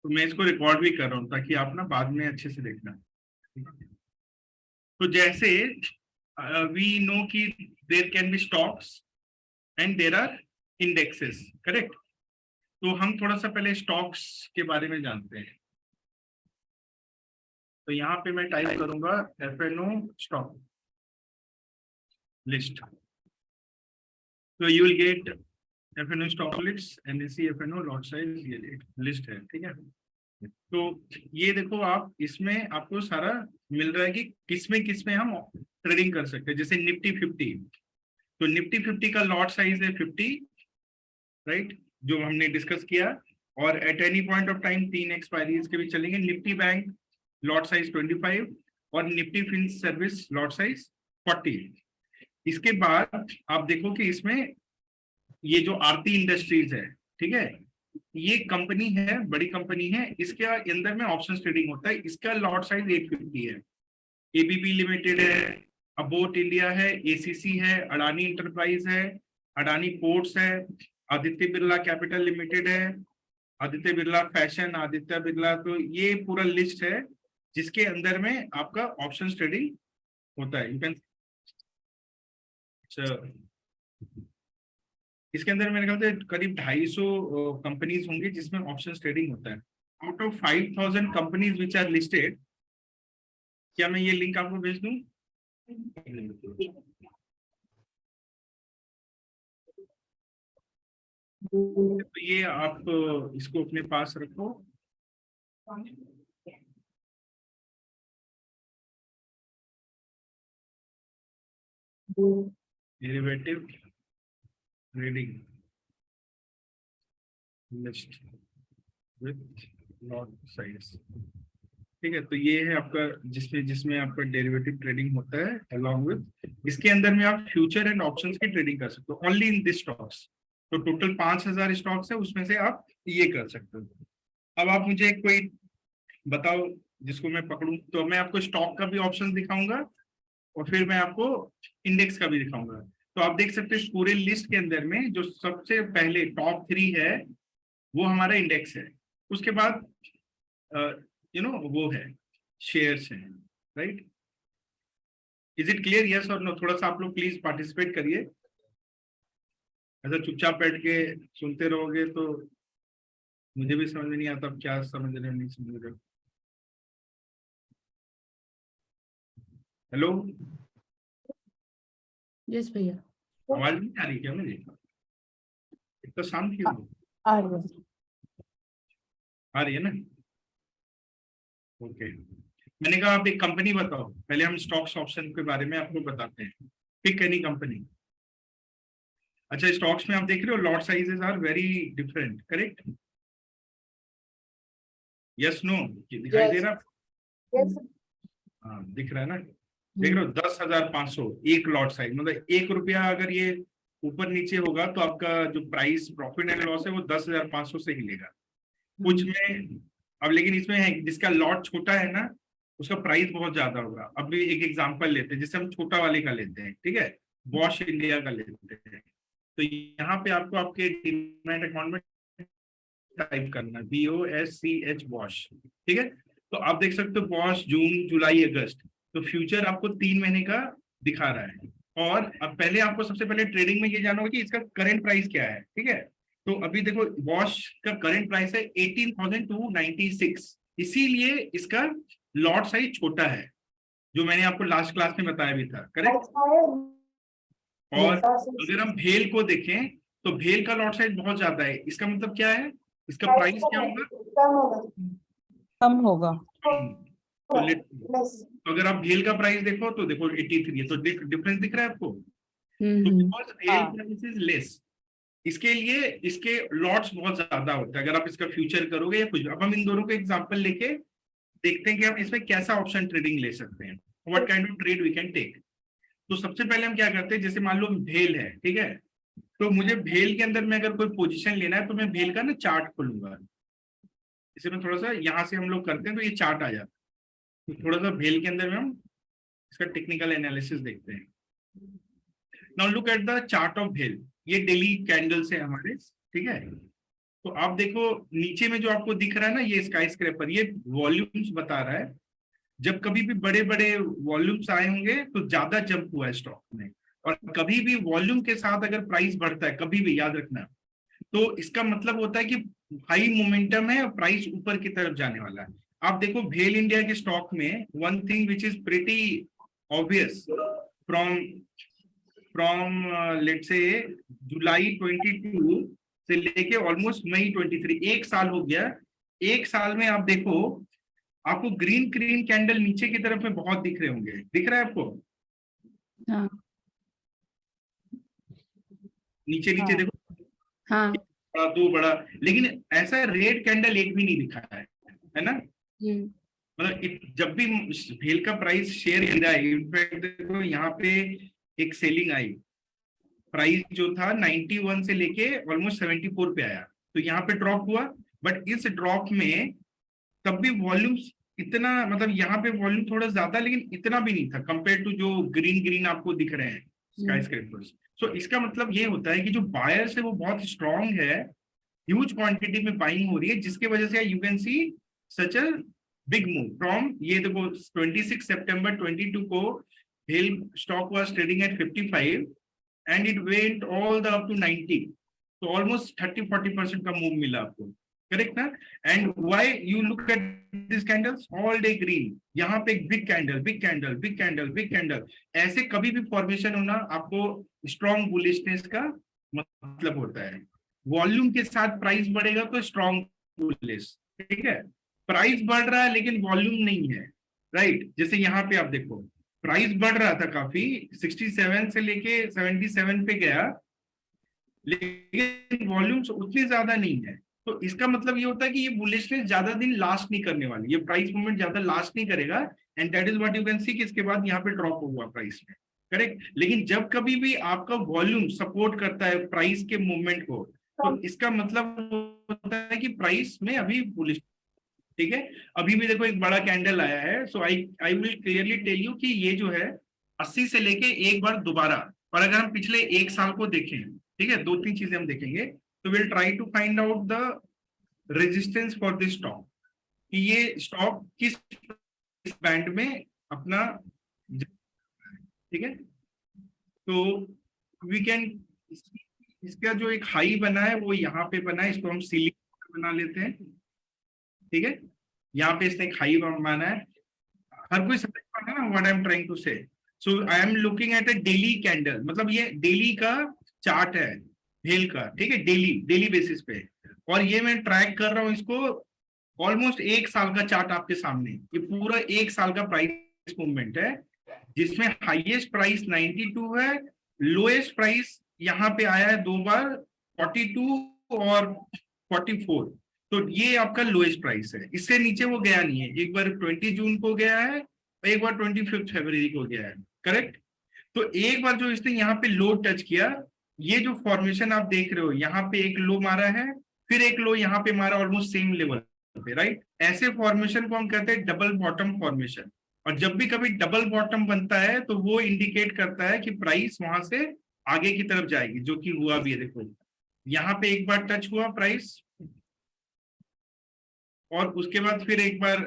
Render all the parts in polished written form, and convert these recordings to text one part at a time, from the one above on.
तो मैं इसको रिकॉर्ड भी कर रहा हूँ ताकि आप ना बाद में अच्छे से देखना। तो जैसे वी नो कि there can be stocks and there are indexes, correct. तो हम थोड़ा सा पहले स्टॉक्स के बारे में जानते हैं। तो यहाँ पे मैं टाइप करूंगा FNO स्टॉक लिस्ट। तो you will gate FNO stock list, NSE FNO lot size, ये लिस्ट है, ठीक है। तो ये देखो आप, इसमें आपको सारा मिल रहा है कि किसमें हम ट्रेडिंग कर सकते हैं। जैसे निफ्टी 50, तो निफ्टी 50 का लॉट साइज है 50, राइट, जो हमने डिस्कस किया। और at any point of time 3 expiries के भी चलेंगे। निफ्टी बैंक लॉट साइज 25 और Nifty fin service lot size 40। इसके बाद आप देखो कि इसमें ये जो आरती इंडस्ट्रीज है, ठीक है, ये कंपनी है, बड़ी कंपनी है, इसके अंदर में ऑप्शन ट्रेडिंग होता है। इसका लॉट साइज 850 है। एबीबी लिमिटेड है, अबोट इंडिया है, एसीसी है, अडानी इंटरप्राइज है, अडानी पोर्ट्स है, आदित्य बिरला कैपिटल लिमिटेड है, आदित्य बिरला फैशन, आदित्य बिरला। तो ये पूरा लिस्ट है जिसके अंदर में आपका ऑप्शन ट्रेडिंग होता है। इसके अंदर मेरे ख्याल से करीब 250 कंपनीज होंगी जिसमें ऑप्शन ट्रेडिंग होता है। Out of 5000 companies which are listed, क्या मैं ये लिंक आपको भेज दूं? तो ये आप इसको अपने पास रखो। Derivative trading list with lot size, ठीक है। तो ये है आपका, जिसमें जिसमें आपका डेरिवेटिव ट्रेडिंग होता है अलोंग विद, इसके अंदर में आप फ्यूचर एंड ऑप्शंस की ट्रेडिंग कर सकते हो ओनली इन दिस स्टॉक्स। तो टोटल 5000 स्टॉक्स है, उसमें से आप ये कर सकते हो। अब आप मुझे कोई बताओ जिसको मैं पकड़ूं। तो मैं आपको स्टॉक का भी ऑप्शन दिखाऊंगा और फिर मैं आपको इंडेक्स का भी दिखाऊंगा। तो आप देख सकते हैं इस पूरे लिस्ट के अंदर में जो सबसे पहले टॉप 3 है वो हमारा इंडेक्स है। उसके बाद वो है शेयर्स हैं, right. Is it clear, yes और नो? थोड़ा सा आप लोग प्लीज पार्टिसिपेट करिए। ऐसा चुपचाप बैठ के सुनते रहोगे तो मुझे भी समझ में नहीं आता क्या समझ रहे हो नहीं समझ रहे हो। हेलो, यस भैया। आवाज नहीं आ रही क्या मुझे? इतना शांत क्यों हो? आ रही है। आ रही है ना? ओके। मैंने कहा आप एक कंपनी बताओ, पहले हम स्टॉक्स ऑप्शन के बारे में आपको बताते हैं। Pick any company. अच्छा, स्टॉक्स में आप देख रहे हो lot sizes are very different, correct? Yes no? दिखाई दे रहा? यस। हाँ दिख रहा है ना? देख रहे हो 10,500 एक लॉट साइज, मतलब 1 रुपया अगर ये ऊपर नीचे होगा तो आपका जो प्राइस प्रॉफिट एंड लॉस है वो 10,500 से हिलेगा कुछ में। अब लेकिन इसमें है जिसका लॉट छोटा है ना उसका प्राइस बहुत ज्यादा होगा। अब भी एक एग्जांपल लेते हैं, जैसे हम छोटा वाले का लेते हैं, ठीक है, बॉश इंडिया का लेते हैं। तो यहाँ पे आपको आपके डीमैट अकाउंट में टाइप करना है BOSCH वॉश, ठीक है। तो आप देख सकते हो वॉश जून जुलाई अगस्त, तो फ्यूचर आपको 3 महीने का दिखा रहा है। और अब पहले आपको सबसे पहले ट्रेडिंग में ये जानना होगा कि इसका करंट प्राइस क्या है, ठीक है। तो अभी देखो वॉश का करंट प्राइस है 18,296, इसीलिए इसका लॉट साइज छोटा है, जो मैंने आपको लास्ट क्लास में बताया भी था, करेक्ट। और अगर हम भेल को देखें तो भेल का लॉट साइज बहुत ज्यादा है, इसका मतलब क्या है, इसका प्राइस क्या होगा? कम होगा। तो अगर आप भेल का प्राइस देखो तो देखो 83 है, तो डिफरेंस दिख रहा है आपको। तो बिकॉज भेल प्राइस इज लेस, इसके लिए इसके लॉट्स बहुत ज्यादा होते हैं। अगर आप इसका फ्यूचर करोगे या कुछ, अब हम इन दोनों को एग्जांपल लेके देखते हैं कि हम इसमें कैसा ऑप्शन ट्रेडिंग ले सकते हैं, what kind of trade we can take. तो सबसे पहले हम क्या करते हैं, जैसे मान लो भेल है, ठीक है, तो मुझे भेल के अंदर में अगर कोई पोजीशन लेना है तो मैं भेल का ना चार्ट खोलूंगा। इसे मैं थोड़ा सा यहाँ से हम लोग करते हैं तो ये चार्ट आ जाता है। तो थोड़ा सा भेल के अंदर में हम इसका टेक्निकल एनालिसिस देखते हैं। Now look at the chart of भेल। ये डेली कैंडल्स है हमारे, ठीक है। तो आप देखो नीचे में जो आपको दिख रहा है ना, ये स्काई स्क्रैपर, ये वॉल्यूम्स बता रहा है। जब कभी भी बड़े बड़े वॉल्यूम्स आए होंगे तो ज्यादा जंप हुआ है स्टॉक में, और कभी भी वॉल्यूम के साथ अगर प्राइस बढ़ता है, कभी भी याद रखना, तो इसका मतलब होता है कि हाई मोमेंटम है और प्राइस ऊपर की तरफ जाने वाला है। आप देखो भेल इंडिया के स्टॉक में one thing which is pretty obvious from from let's say जुलाई 22 से लेके ऑलमोस्ट मई 23, एक साल हो गया। एक साल में आप देखो, आपको ग्रीन ग्रीन कैंडल नीचे की तरफ में बहुत दिख रहे होंगे, दिख रहा है आपको? हाँ नीचे नीचे हाँ देखो, हाँ। बड़ा दो बड़ा, लेकिन ऐसा रेड कैंडल एक भी नहीं दिखा है ना? मतलब जब भी भेल का प्राइस शेयर गिरा है, इनफैक्ट देखो यहाँ पे एक सेलिंग आई, प्राइस जो था 91 से लेके ऑलमोस्ट 74 पे आया, तो यहाँ पे ड्रॉप हुआ। बट इस ड्रॉप में तब भी वॉल्यूम्स इतना, मतलब यहाँ पे वॉल्यूम थोड़ा ज्यादा, लेकिन इतना भी नहीं था कंपेयर टू जो ग्रीन ग्रीन आपको दिख रहे हैं स्काई स्क्रैपर्स। सो इसका मतलब ये होता है कि जो बायर्स है वो बहुत स्ट्रांग है, ह्यूज क्वांटिटी में बाइंग हो रही है, जिसके वजह से you can see such a big move from, ये देखो 26 सितंबर 22 को भेल stock was trading at 55 and it went all the up to 90, तो ऑलमोस्ट 30-40% का मूव मिला आपको, करेक्ट ना? And why you look at this candles all day green, यहाँ पे एक big candle, big candle, big candle, big candle, ऐसे कभी भी फॉर्मेशन होना आपको स्ट्रॉन्ग बुलिशनेस का मतलब होता है। वॉल्यूम के साथ प्राइस बढ़ेगा तो स्ट्रॉन्ग बुलिश, ठीक है? प्राइस बढ़ रहा है लेकिन वॉल्यूम नहीं है, राइट? जैसे यहाँ पे आप देखो, प्राइस बढ़ रहा था काफी, 67 से लेके 77 पे गया, लेकिन वॉल्यूम्स उतनी ज्यादा नहीं है। तो इसका मतलब ये होता है कि ये बुलिशनेस ज्यादा दिन लास्ट नहीं करने वाली, ये प्राइस मूवमेंट ज्यादा लास्ट नहीं करेगा, and that is what you can सी कि इसके बाद यहाँ पे ड्रॉप हुआ प्राइस में, करेक्ट? लेकिन जब कभी भी आपका वॉल्यूम सपोर्ट करता है प्राइस के मूवमेंट को, तो इसका मतलब होता है कि प्राइस में अभी बुलिश, ठीक है? अभी भी देखो एक बड़ा कैंडल आया है, so I I will clearly tell you कि ये जो है 80 से लेके एक बार दोबारा, और अगर हम पिछले एक साल को देखें, ठीक है, दो तीन चीजें हम देखेंगे, तो will try to find out the resistance for this stock, कि ये स्टॉक किस बैंड में अपना, ठीक है? तो वी कैन, इसका जो एक हाई बना है वो यहाँ पे बना है, इसको हम सीलिंग बना लेते हैं, ठीक है? यहाँ पे इसने एक हाई माना है, हर कोई समझ पा रहा है ना what I am trying to say? So I am looking at a daily candle, मतलब ये डेली का चार्ट है भेल का, ठीक है, डेली डेली बेसिस पे, और ये मैं ट्रैक कर रहा हूँ इसको, ऑलमोस्ट एक साल का चार्ट आपके सामने, ये पूरा एक साल का प्राइस मूवमेंट है, जिसमें हाईएस्ट प्राइस 92 है, लोएस्ट प्राइस यहाँ पे आया है दो बार 42 और 44, तो ये आपका लोएस्ट प्राइस है, इससे नीचे वो गया नहीं है, एक बार 20 जून को गया है, एक बार 25 फरवरी को गया है, करेक्ट? तो एक बार जो इसने यहाँ पे लो टच किया, ये जो फॉर्मेशन आप देख रहे हो, यहाँ पे एक लो मारा है, फिर एक लो यहाँ पे मारा ऑलमोस्ट सेम लेवल पे, राइट? ऐसे फॉर्मेशन को हम कहते हैं डबल बॉटम फॉर्मेशन, और जब भी कभी डबल बॉटम बनता है तो वो इंडिकेट करता है कि प्राइस वहां से आगे की तरफ जाएगी, जो कि हुआ भी है। देखो यहाँ पे एक बार टच हुआ प्राइस, और उसके बाद फिर एक बार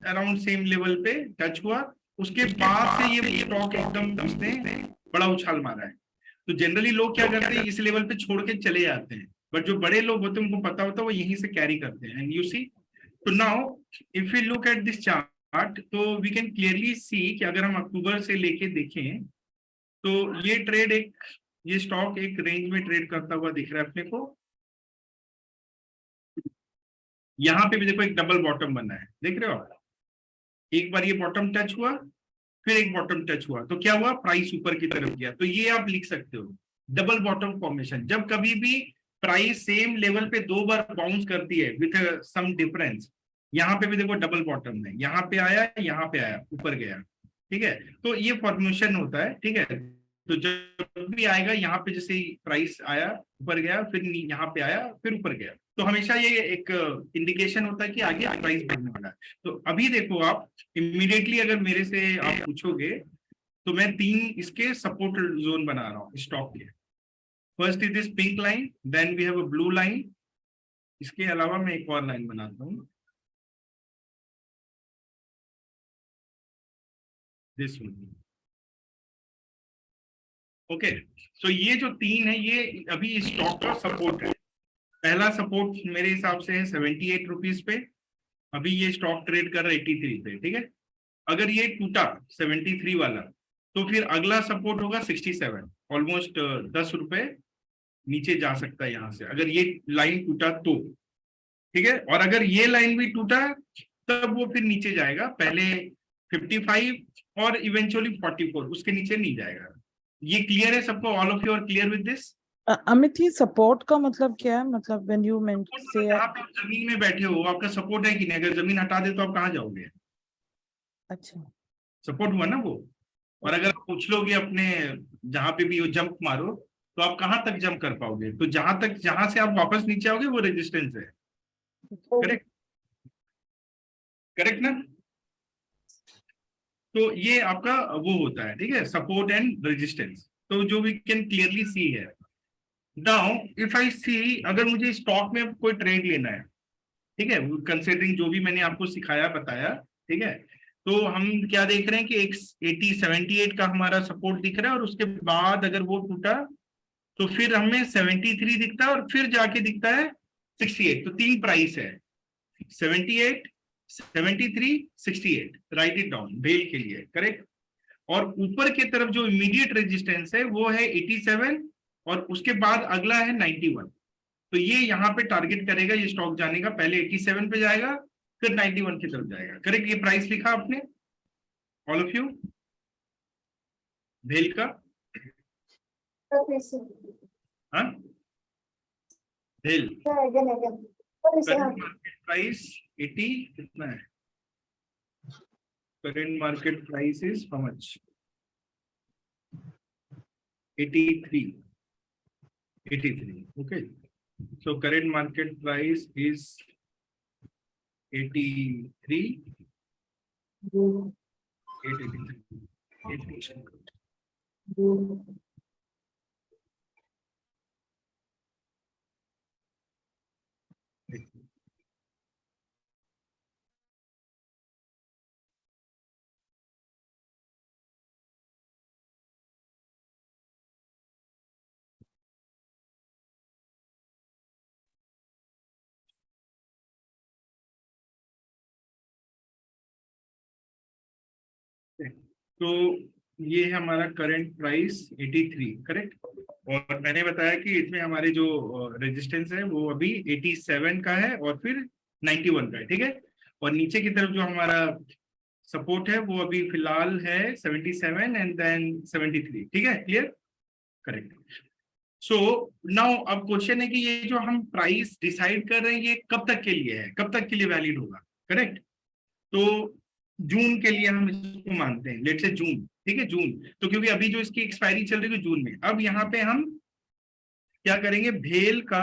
अराउंड सेम लेवल पे टच हुआ, उसके बाद से ये स्टॉक एकदम उसने बड़ा उछाल मारा है। तो जनरली लोग क्या करते हैं, इस लेवल पे छोड़ के चले जाते हैं, बट जो बड़े लोग होते हैं उनको पता होता है, वो यहीं से कैरी करते हैं, एंड यू सी। तो now if you look at this chart, तो वी कैन क्लियरली सी कि अगर हम अक्टूबर से लेके देखें, तो ये ट्रेड एक, ये स्टॉक एक रेंज में ट्रेड करता हुआ दिख रहा है अपने को। यहाँ पे भी देखो एक डबल बॉटम बना है, देख रहे हो आप? एक बार ये बॉटम टच हुआ, फिर एक बॉटम टच हुआ, तो क्या हुआ, प्राइस ऊपर की तरफ गया, तो ये आप लिख सकते हो डबल बॉटम फॉर्मेशन। जब कभी भी प्राइस सेम लेवल पे दो बार बाउंस करती है विथ सम डिफरेंस, यहाँ पे भी देखो डबल बॉटम है, यहाँ पे आया, यहाँ पे आया, ऊपर गया, ठीक है? तो ये फॉर्मेशन होता है, ठीक है? तो जब भी आएगा यहाँ पे, जैसे प्राइस आया ऊपर गया, फिर यहाँ पे आया, फिर ऊपर गया, तो हमेशा ये एक इंडिकेशन होता है कि आगे प्राइस बढ़ने वाला है। तो अभी देखो आप इमीडिएटली अगर मेरे से आप पूछोगे, तो मैं तीन इसके सपोर्ट जोन बना रहा हूँ स्टॉक के। First is this pink line, then we have a blue line, इसके अलावा मैं एक और लाइन बनाता हूँ, दिस ओके। तो ये जो तीन है ये अभी स्टॉक का सपोर्ट है। पहला सपोर्ट मेरे हिसाब से है 78 रुपीज पे, अभी ये स्टॉक ट्रेड कर रहा है 83 पे, ठीक है। अगर ये टूटा 73 वाला तो फिर अगला सपोर्ट होगा 67, ऑलमोस्ट 10 रुपए नीचे जा सकता है यहाँ से, अगर ये लाइन टूटा तो, ठीक है। और अगर ये लाइन भी टूटा तब वो फिर नीचे जाएगा, पहले 55 और इवेंचुअली 44, उसके नीचे नहीं जाएगा। ये क्लियर है सबको? All of you are clear with this? Amit ही सपोर्ट का मतलब क्या है? मतलब व्हेन यू मेंट से जहाँ पे आप जमीन में बैठे हो आपका सपोर्ट है कि नहीं? अगर जमीन हटा दे तो आप कहाँ जाओगे? अच्छा, सपोर्ट हुआ ना वो। और अगर आप पूछ लोगे अपने जहां पे भी वो जंप मारो तो आप कहाँ तक जंप कर पाओगे? तो जहां से आप वापस नीचे आओगे वो रेजिस्टेंस है। करेक्ट? करेक्ट ना? तो ये आपका वो होता है, ठीक है, सपोर्ट एंड रेजिस्टेंस। तो जो वी कैन क्लियरली सी है। नाउ इफ आई सी, अगर मुझे स्टॉक में कोई ट्रेड लेना है, ठीक है, कंसिडरिंग जो भी मैंने आपको सिखाया बताया, ठीक है, तो हम क्या देख रहे हैं कि एक 78 का हमारा सपोर्ट दिख रहा है, और उसके बाद अगर वो टूटा तो फिर हमें 73 दिखता है, और फिर जाके दिखता है 68। तो तीन प्राइस है, 78, 73, 68। राइट इट डाउन बेल के लिए, करेक्ट। और ऊपर की तरफ जो इमीडिएट रेजिस्टेंस है वो है 87, और उसके बाद अगला है 91। तो ये यहाँ पे टारगेट करेगा ये स्टॉक जाने का, पहले 87 पे जाएगा फिर 91 की तरफ जाएगा। करेक्ट? ये प्राइस लिखा आपने ऑल ऑफ यू भेल का? हाँ, भेल मार्केट प्राइस 80 कितना है? Current market price is how much? 83। 83, okay. So current market price is 83. 883. तो ये है हमारा करंट प्राइस 83, करेक्ट। और मैंने बताया कि इसमें हमारे जो रेजिस्टेंस है वो अभी 87 का है और फिर 91 का है, ठीक है। और नीचे की तरफ जो हमारा सपोर्ट है वो अभी फिलहाल है 77 एंड देन 73, ठीक है, क्लियर? करेक्ट। सो नाउ अब क्वेश्चन है कि ये जो हम प्राइस डिसाइड कर रहे हैं ये कब तक के लिए है, कब तक के लिए वैलिड होगा? करेक्ट। तो जून के लिए हम इसको मानते हैं, लेट से जून, ठीक है, जून। तो क्योंकि अभी जो इसकी एक्सपायरी चल रही है जून में, अब यहाँ पे हम क्या करेंगे, भेल का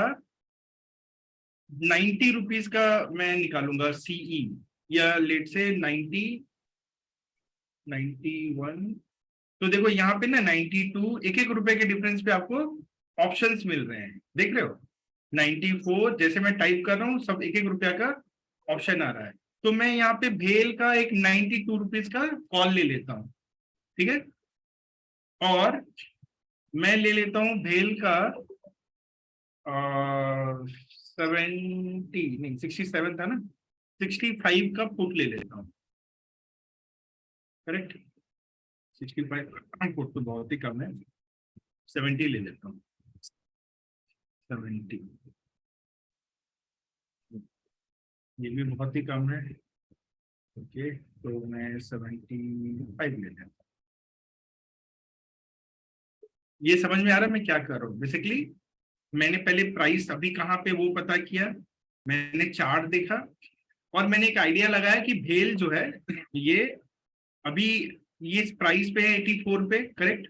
90 रुपीज का मैं निकालूंगा सीई, या लेट से 90, 91। तो देखो यहाँ पे ना 92, एक एक रुपए के डिफरेंस पे आपको ऑप्शंस मिल रहे हैं, देख रहे हो? 94 जैसे मैं टाइप कर रहा हूँ सब एक एक रुपया का ऑप्शन आ रहा है। तो मैं यहाँ पे भेल का एक 92 रुपीज का कॉल ले लेता हूँ, ठीक है। और मैं ले लेता हूँ भेल का 70 नहीं 67 था ना, 65 का पुट ले लेता हूँ, करेक्ट। 65 पुट तो बहुत ही कम है, 70 ले लेता हूँ, 70 ये भी बहुत ही कम है, ओके। तो मैं 75 ले लेता हूँ। ये समझ में आ रहा है मैं क्या कर रहा हूँ? बेसिकली मैंने पहले प्राइस अभी कहाँ पे वो पता किया, मैंने चार्ट देखा, और मैंने एक आइडिया लगाया कि भेल जो है ये अभी ये प्राइस पे है 84 पे, करेक्ट।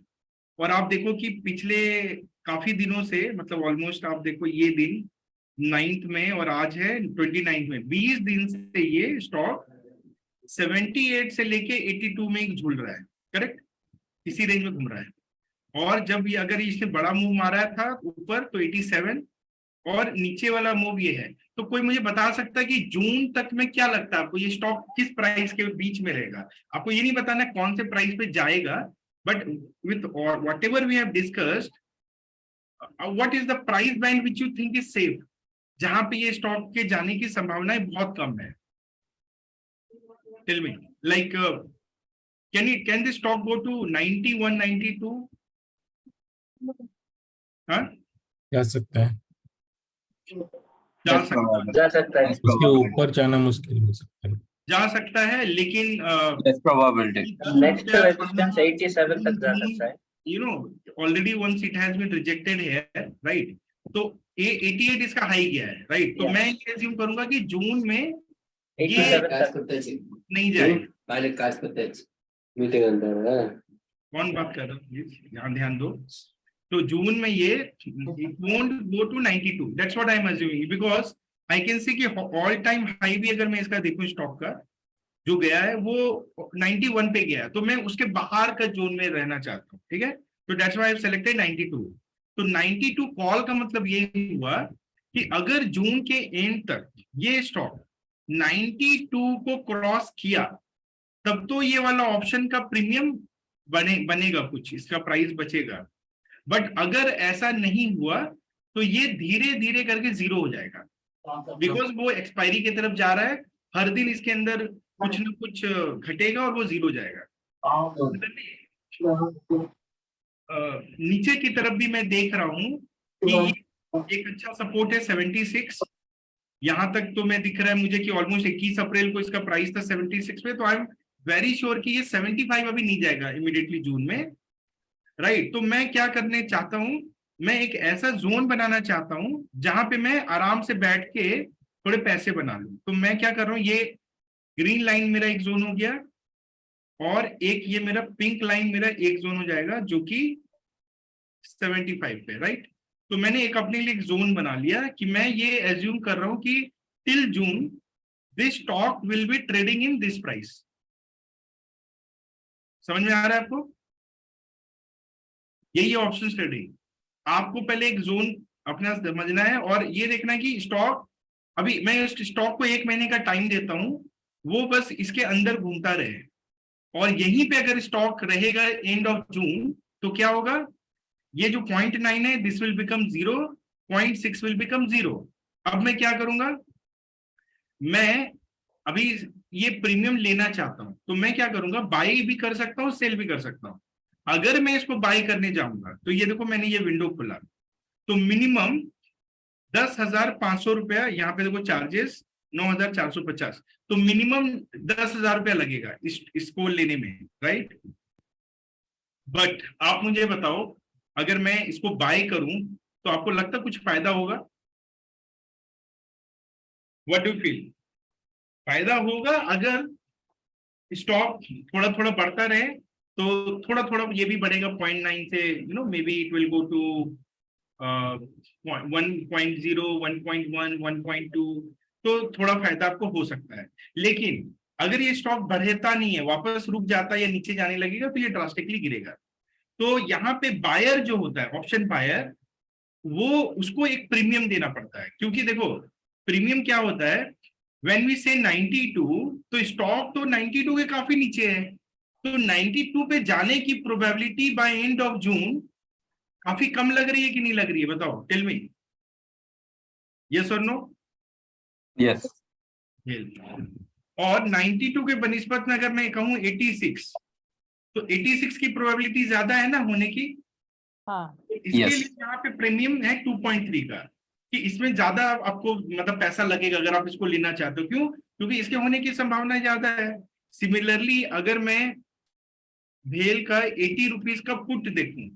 और आप देखो कि पिछले काफी दिनों से, मतलब ऑलमोस्ट आप देखो ये दिन 9th में और आज है 29 में, 20 दिन से ये स्टॉक 78 से लेके 82 में ही झूल रहा है, करेक्ट, इसी रेंज में घूम रहा है। और जब ये अगर इसने बड़ा मूव मारा था ऊपर तो 87, और नीचे वाला मूव ये है। तो कोई मुझे बता सकता है कि जून तक में क्या लगता है आपको ये स्टॉक किस प्राइस के बीच में रहेगा? आपको ये नहीं बताना कौन से प्राइस पे जाएगा, but with whatever we have discussed, what is the price band which you think is safe, जहां पे ये स्टॉक के जाने की संभावनाएं बहुत कम है? Tell me, like can this stock go to 91, 92? हाँ, जा सकता है, जा सकता है, जा सकता है, उसके ऊपर जाना मुश्किल हो सकता है। जा सकता है, लेकिन probability. नेक्स्ट रेजिस्टेंस 87 तक जा सकता है। you know already once it has been rejected here, right? तो 88 इसका हाई गया है, right? तो Yeah. मैं ये assume करूंगा कि जून में 87 तक नहीं जाएगा। पहले काज करते हैं मीटिंग अंदर है। कौन बात कर रहा है? प्लीज ध्यान दो। तो जून में ये it won't go to 92, that's what I'm assuming, because I can see कि all time high भी अगर मैं इसका देखूं स्टॉक का जो गया है वो 91 पे गया है, तो मैं उसके बाहर का जोन में रहना चाहता हूँ, ठीक है? तो that's why I have selected 92। तो 92 कॉल का मतलब ये हुआ कि अगर जून के एंड तक ये स्टॉक 92 को क्रॉस किया तब तो ये वाला ऑप्शन का प्रीमियम बनेगा, कुछ इसका प्राइस बचेगा। बट अगर ऐसा नहीं हुआ तो ये धीरे धीरे करके जीरो हो जाएगा, बिकॉज वो एक्सपायरी की तरफ जा रहा है, हर दिन इसके अंदर कुछ ना कुछ घटेगा और वो जीरो जाएगा। नीचे की तरफ भी मैं देख रहा हूं कि ये एक अच्छा सपोर्ट है 76, यहां तक तो मैं दिख रहा है मुझे कि ऑलमोस्ट 21 अप्रैल को इसका प्राइस था 76 पे, तो आई एम वेरी श्योर कि ये 75 अभी नहीं जाएगा इमीडिएटली जून में, राइट? तो मैं क्या करने चाहता हूं, मैं एक ऐसा जोन बनाना चाहता हूं जहां पे मैं आराम से बैठ के थोड़े पैसे बना लूं। तो मैं क्या कर रहा हूं, ये ग्रीन लाइन मेरा एक जोन हो गया और एक ये मेरा पिंक लाइन मेरा एक जोन हो जाएगा जो कि 75 पे, राइट? तो मैंने एक अपने लिए एक जोन बना लिया कि मैं ये एज्यूम कर रहा हूं कि till June this stock will be trading in this price. समझ में आ रहा है आपको? यही ऑप्शन ट्रेडिंग। आपको पहले एक जोन अपना समझना है और ये देखना है कि स्टॉक, अभी मैं इस स्टॉक को 1 महीने का टाइम देता हूं, वो बस इसके अंदर घूमता रहे, और यहीं पे अगर स्टॉक रहेगा एंड ऑफ जून तो क्या होगा, ये जो 0.9 है this will become 0, 0.6 will become 0। अब मैं क्या करूंगा, मैं अभी ये प्रीमियम लेना चाहता हूं तो मैं क्या करूंगा, बाई भी कर सकता हूं, सेल भी कर सकता हूं। अगर मैं इसको बाय करने जाऊंगा तो ये देखो मैंने ये विंडो खोला, तो मिनिमम 10,500 रुपया, यहाँ पे देखो चार्जेस 9,450, तो मिनिमम 10,000 रुपया लगेगा इसको लेने में, राइट? बट आप मुझे बताओ अगर मैं इसको बाय करूं तो आपको लगता कुछ फायदा होगा? What do feel? फायदा होगा अगर स्टॉक थोड़ा थोड़ा बढ़ता रहे, तो थोड़ा थोड़ा ये भी बढ़ेगा 0.9 से, you know, maybe it will go to 1.0, 1.1, 1.2, तो थोड़ा फायदा आपको हो सकता है। लेकिन अगर ये स्टॉक बढ़ता नहीं है, वापस रुक जाता है या नीचे जाने लगेगा, तो ये ड्रास्टिकली गिरेगा। तो यहाँ पे बायर जो होता है, ऑप्शन बायर, वो उसको एक प्रीमियम देना पड़ता है, क्योंकि देखो प्रीमियम क्या होता है, व्हेन वी से 92, तो स्टॉक तो 92 के काफी नीचे है, तो 92 पे जाने की probability by end of June काफी कम लग रही है कि नहीं लग रही है? बताओ, टेल मी, यस और नो? Yes. और 92 के बनिस्बत में अगर मैं कहूं 86, तो 86 की प्रोबेबिलिटी ज्यादा है ना होने की। हाँ इसके Yes. लिए यहाँ पे प्रीमियम है 2.3 का, कि इसमें ज्यादा आपको मतलब पैसा लगेगा अगर आप इसको लेना चाहते हो। क्यों? क्योंकि इसके होने की संभावना ज्यादा है। सिमिलरली अगर मैं भेल का 80 रुपीज का पुट देखूं,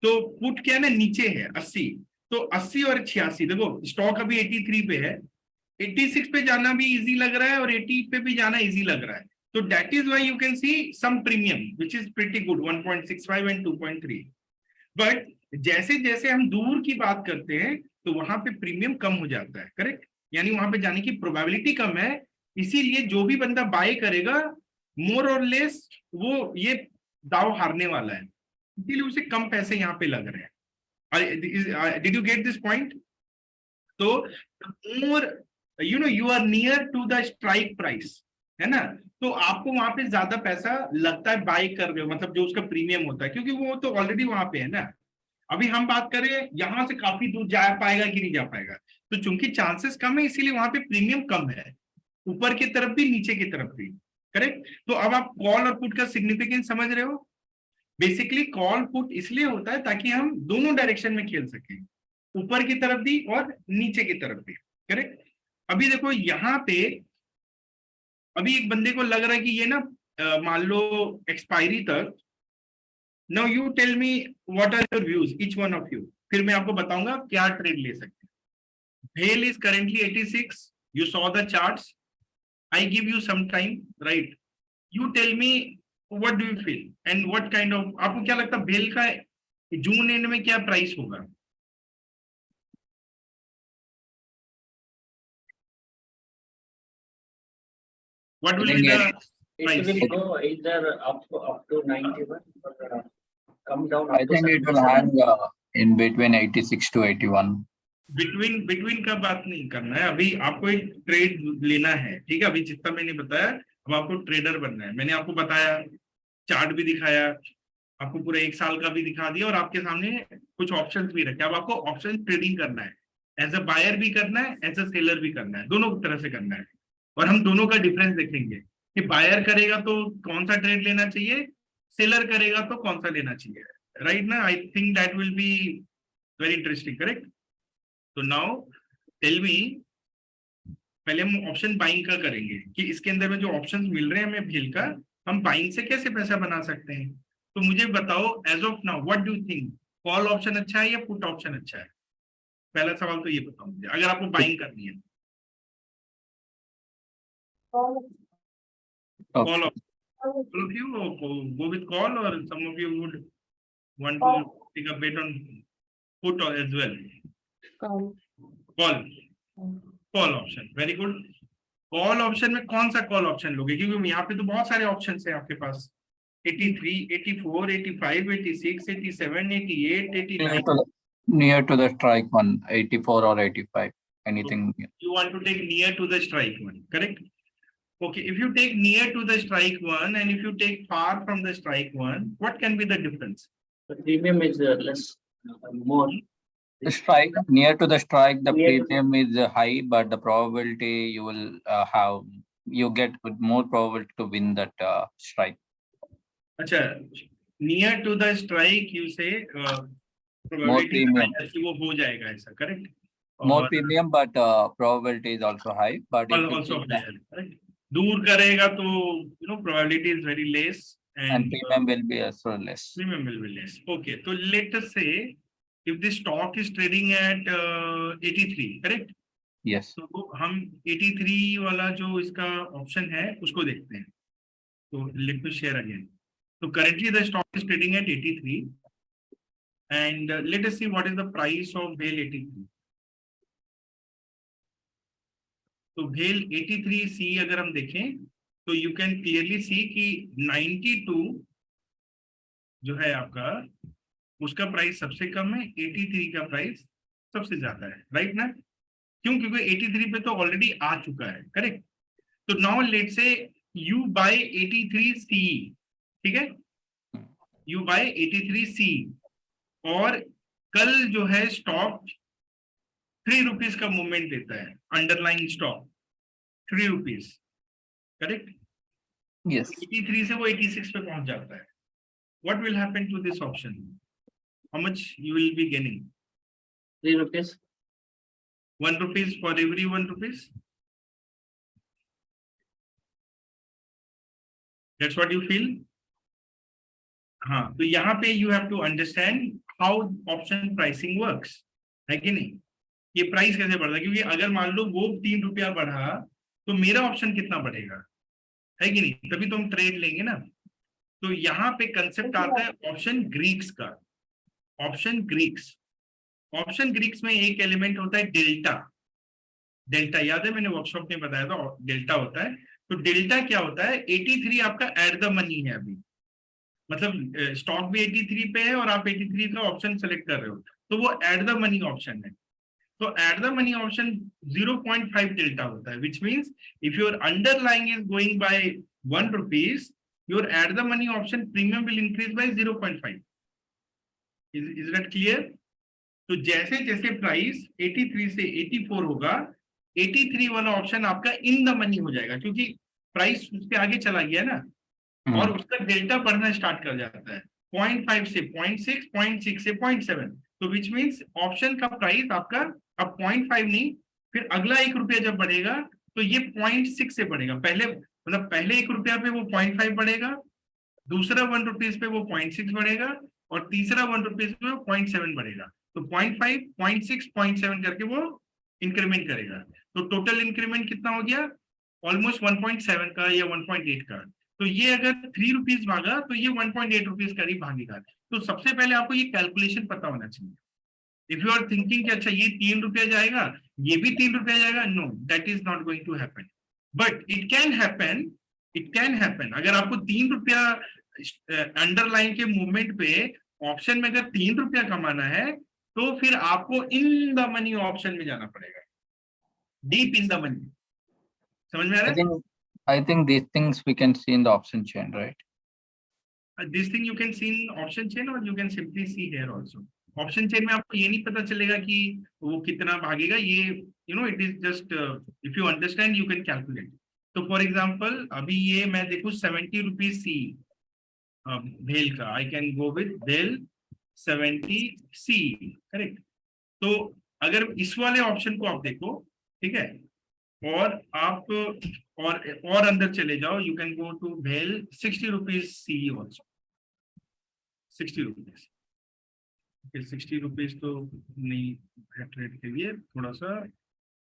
तो पुट क्या है ना, नीचे है 80, तो 80 और 86, देखो स्टॉक अभी 83 पे है, 86 पे जाना भी इजी लग रहा है और 80 पे भी जाना इजी लग रहा है। तो that is why you can see some premium which is pretty good, 1.65 and 2.3। But जैसे जैसे हम दूर की बात करते हैं तो वहां पे प्रीमियम कम हो जाता है, करेक्ट? यानी वहां पे जाने की प्रोबेबिलिटी कम है, इसीलिए जो भी बंदा बाय करेगा मोर और लेस वो ये दाव हारने वाला है, इसीलिए उसे कम पैसे यहाँ पे लग रहे हैं। Did you get this point? तो more you are near to the strike price, है ना, तो आपको वहां पे ज्यादा पैसा लगता है बाय कर रहे हो, मतलब जो उसका प्रीमियम होता है, क्योंकि वो तो ऑलरेडी वहां पे है ना। अभी हम बात करें यहाँ से काफी दूर जा पाएगा कि नहीं जा पाएगा, तो चूंकि चांसेस कम है इसीलिए वहां पे प्रीमियम कम है, ऊपर की तरफ भी नीचे की तरफ भी, करेक्ट। तो अब आप कॉल और पुट का सिग्निफिकेंस समझ रहे हो। बेसिकली कॉल पुट इसलिए होता है ताकि हम दोनों डायरेक्शन में खेल सकें, ऊपर की तरफ भी और नीचे की तरफ भी, करेक्ट। अभी देखो यहाँ पे, अभी एक बंदे को लग रहा है कि ये ना मान लो एक्सपायरी तक, now you tell me what are your views each one of you, फिर मैं आपको बताऊंगा क्या ट्रेड ले सकते हैं। भेल is currently 86, you saw the charts, I give you some time, right, you tell me what do you feel and what kind of, आपको क्या लगता है भेल का जून एंड में क्या प्राइस होगा। What will be the It price? will go either up to 91 or come down. I think it will hang in between 86 to 81. Between का बात नहीं करना है, अभी आपको एक ट्रेड लेना है, ठीक है। अभी जितना मैंने बताया, अब आपको ट्रेडर बनना है। मैंने आपको बताया, चार्ट भी दिखाया, आपको पूरा 1 साल का भी दिखा दिया और आपके सामने कुछ ऑप्शंस भी रखे। अब आपको ऑप्शन ट्रेडिंग करना है, एज अ बायर भी करना है, एज अ सेलर भी करना है, दोनों तरह से करना है। और हम दोनों का डिफरेंस देखेंगे कि बायर करेगा तो कौन सा ट्रेड लेना चाहिए, सेलर करेगा तो कौन सा लेना चाहिए, राइट ना। I think that will be very interesting, correct. तो नाउ टेल मी, पहले हम ऑप्शन बाइंग का करेंगे कि इसके अंदर में जो ऑप्शंस मिल रहे हैं हमें भेल का, हम बाइंग से कैसे पैसा बना सकते हैं। तो मुझे बताओ as of now what do you think, call option अच्छा है या पुट ऑप्शन अच्छा है। पहला सवाल तो ये बताओ मुझे, अगर आपको बाइंग करनी है। Call of all of you go with call, or some of you would want to take a bet on put as well. Call option, very good. Call option में कौन सा कॉल ऑप्शन लोगे, क्योंकि यहाँ पे तो बहुत सारे ऑप्शन है आपके पास, 83, 84, 85, 86, 87, 88, 89. Near to the strike one, 84 or 85, anything. You want to take near to the strike one, correct? Okay, if you take near to the strike one and if you take far from the strike one, what can be the difference? The premium is less, more. The strike, near to the strike, the Near to- premium is high, but the probability you will you get more probability to win that strike. अच्छा, near to the strike you say probability premium. है कि वो हो जाएगा ऐसा, correct? More premium, but probability is also high. But if you also keep that- correct? दूर करेगा तो probability is very less and premium will be also less. premium will be less. Okay, so let us say if the stock is trading at 83, correct? Yes. तो हम 83 वाला जो इसका option है उसको देखते हैं। तो let me share again. So currently the stock is trading at 83 and let us see what is the price of BHEL 83. तो भेल 83C अगर हम देखें तो यू कैन क्लियरली सी कि 92 जो है आपका, उसका प्राइस सबसे कम है, 83 का प्राइस सबसे ज्यादा है, राइट ना। क्यों, क्योंकि 83 पे तो ऑलरेडी आ चुका है, करेक्ट। तो now let's say you buy 83C, ठीक है, यू बाय 83C और कल जो है स्टॉक 3 रुपीज का मूवमेंट देता है, underline stock 3 rupees, correct. Yes. 83 से वो 86 पे पहुंच जाता है। What will happen to this option? How much you will be gaining? 3 rupees. 1 rupees for every 1 rupees. That's what you feel? हाँ, तो यहाँ पे you have to understand how option pricing works, है कि नहीं। ये प्राइस कैसे बढ़ता है, क्योंकि अगर मान लो वो 3 रुपया बढ़ा तो मेरा ऑप्शन कितना बढ़ेगा, है कि नहीं, तभी तो हम ट्रेड लेंगे ना। तो यहाँ पे कंसेप्ट आता है ऑप्शन ग्रीक्स का। ऑप्शन ग्रीक्स में एक एलिमेंट होता है डेल्टा। डेल्टा याद है, मैंने वर्कशॉप में बताया था, डेल्टा होता है। तो डेल्टा क्या होता है, 83 आपका एट द मनी है अभी, मतलब स्टॉक भी 83 पे है और आप 83 का ऑप्शन सेलेक्ट कर रहे हो, तो वो एट द मनी ऑप्शन है। तो at the money option 0.5 delta होता है, which means if your underlying is going by 1 rupees, your eight the money option premium will increase by 0.5. Is that clear? तो जैसे जैसे प्राइस 83 से 84 होगा, 83 वाला ऑप्शन आपका इन द मनी हो जाएगा, क्योंकि प्राइस उसके आगे चला गया ना, और उसका डेल्टा बढ़ना स्टार्ट कर जाता है 0.5 से 0.6, 0.6 से 0.7. तो विच मीन्स ऑप्शन का प्राइस आपका अब 0.5 नहीं, फिर अगला 1 रुपया जब बढ़ेगा तो ये 0.6 से बढ़ेगा. पहले मतलब पहले 1 रुपया पे वो 0.5 बढ़ेगा, दूसरा 1 रुपीज पे वो 0.6 बढ़ेगा, और तीसरा 1 रुपीज पे वो 0.7 बढ़ेगा. तो 0.5, 0.6, 0.7 करके वो इंक्रीमेंट करेगा. तो टोटल इंक्रीमेंट कितना हो गया? ऑलमोस्ट 1.7 का या 1.8 का. तो ये अगर 3 रुपीज भागा तो ये 1.8 रुपीज करीब भागेगा. तो सबसे पहले आपको ये कैलकुलेशन पता होना चाहिए. इफ यू आर थिंकिंग कि अच्छा ये 3 रुपया जाएगा, ये भी 3 रुपया जाएगा, no, that is not going to happen. But it can happen, it can happen. अगर आपको 3 रुपया अंडरलाइन के मूवमेंट पे ऑप्शन में अगर 3 रुपया कमाना है, तो फिर आपको इन द मनी ऑप्शन में जाना पड़ेगा, डीप इन द मनी. समझ में आ रहा है? I think these things we can see in the option chain, right? This thing you can see in option chain, or you can simply see here also. Option chain में आपको ये नहीं पता चलेगा कि वो कितना भागेगा. ये you know it is just if you understand you can calculate. तो for example अभी ये मैं देखूँ 70 रुपीज सी भेल का, I can go with भेल 70 सी, करेक्ट. तो अगर इस वाले ऑप्शन को आप देखो, ठीक है, और आप और अंदर चले जाओ, यू कैन गो टू भेल 60 रुपीज सी ऑल्सो. 60 रुपीज, 60 रुपीज तो नहीं है ट्रेड के लिए, थोड़ा सा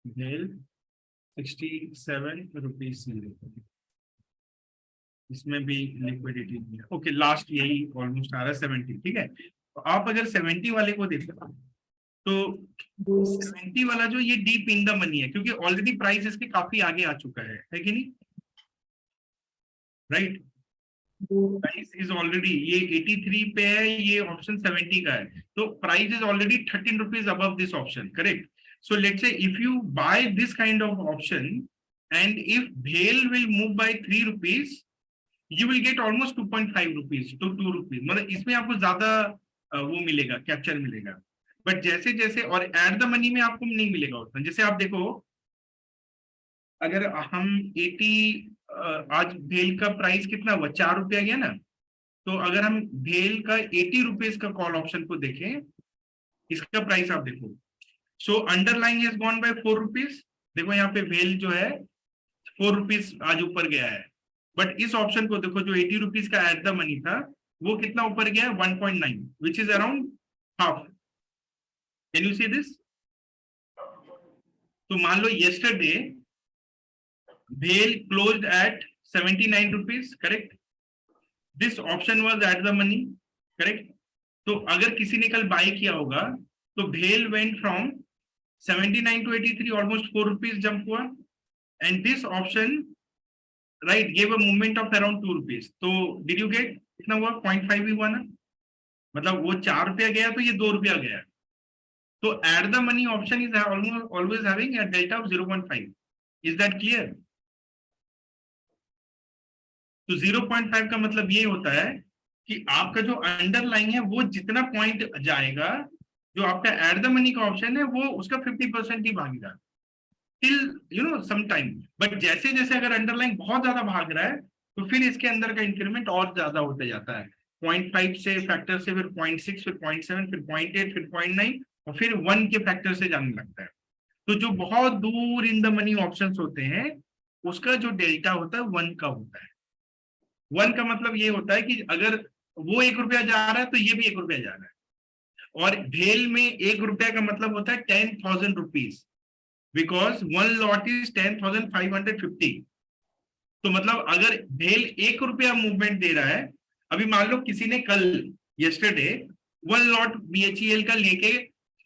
भेल 67 रुपीज सी, इसमें भी लिक्विडिटी है. ओके, लास्ट यही ऑलमोस्ट आ रहा है 70. ठीक है, तो आप अगर 70 वाले को देखो तो 70 वाला जो ये डीप इन द मनी है, क्योंकि ऑलरेडी प्राइस इसके काफी आगे आ चुका है कि नहीं, राइट? प्राइस इज ऑलरेडी, ये 83 पे है, ये ऑप्शन 70 का है, तो price is already 13 rupees above this option, correct. So let's say if you buy this kind of option and if भेल will move by 3 rupees, you will get almost 2.5 rupees to 2 rupees. मतलब इसमें आपको ज्यादा वो मिलेगा, capture मिलेगा. But जैसे जैसे, और एट द मनी में आपको नहीं मिलेगा उतना. जैसे आप देखो, अगर हम 80 आज भेल का प्राइस कितना हुआ, 4 रुपया गया ना, तो अगर हम भेल का 80 रुपीज का कॉल ऑप्शन को देखें, इसका प्राइस आप देखो. So underline has gone by 4 rupees. देखो यहाँ पे भेल जो है 4 रुपीज आज ऊपर गया है. बट इस ऑप्शन को देखो, जो 80 रुपीज का एट द मनी था, वो कितना ऊपर गया है? 1.9, विच is around half. Can you see this? तो मान लो yesterday भेल closed at 79 rupees, correct? This option was at the money, correct? तो अगर किसी ने कल बाय किया होगा, तो भेल went from 79 to 83, almost 4 rupees jump हुआ, and this option, right, gave a movement of around 2 rupees. तो did you get कितना हुआ? 0.5 ही हुआ ना, मतलब वो 4 रुपया गया तो ये 2 रुपया गया. So at the money option is always having a delta of 0.5. Is that clear? तो 0.5 का मतलब ये होता है कि आपका जो अंडरलाइन है वो जितना पॉइंट जाएगा, जो आपका एट द मनी का ऑप्शन है वो उसका 50% ही भागेगा टिल सम टाइम. बट जैसे जैसे अगर अंडरलाइन बहुत ज्यादा भाग रहा है, तो फिर इसके अंदर का इंक्रीमेंट और ज्यादा होते जाता है. 0.5 से फैक्टर से फिर 0.6, फिर 0.7, फिर 0.8, फिर 0.9, और फिर 1 के फैक्टर से जाने लगता है. तो जो बहुत दूर इन द मनी ऑप्शंस होते हैं, उसका जो डेल्टा होता है 1 का होता है. 1 का मतलब ये होता है कि अगर वो 1 रुपया जा रहा है तो ये भी 1 रुपया जा रहा है. और भेल में 1 रुपया का मतलब होता है 10,000 रुपीज, बिकॉज 1 लॉट इज 10,550. तो मतलब अगर भेल 1 रुपया मूवमेंट दे रहा है, अभी मान लो किसी ने कल yesterday 1 लॉट BHEL का लेके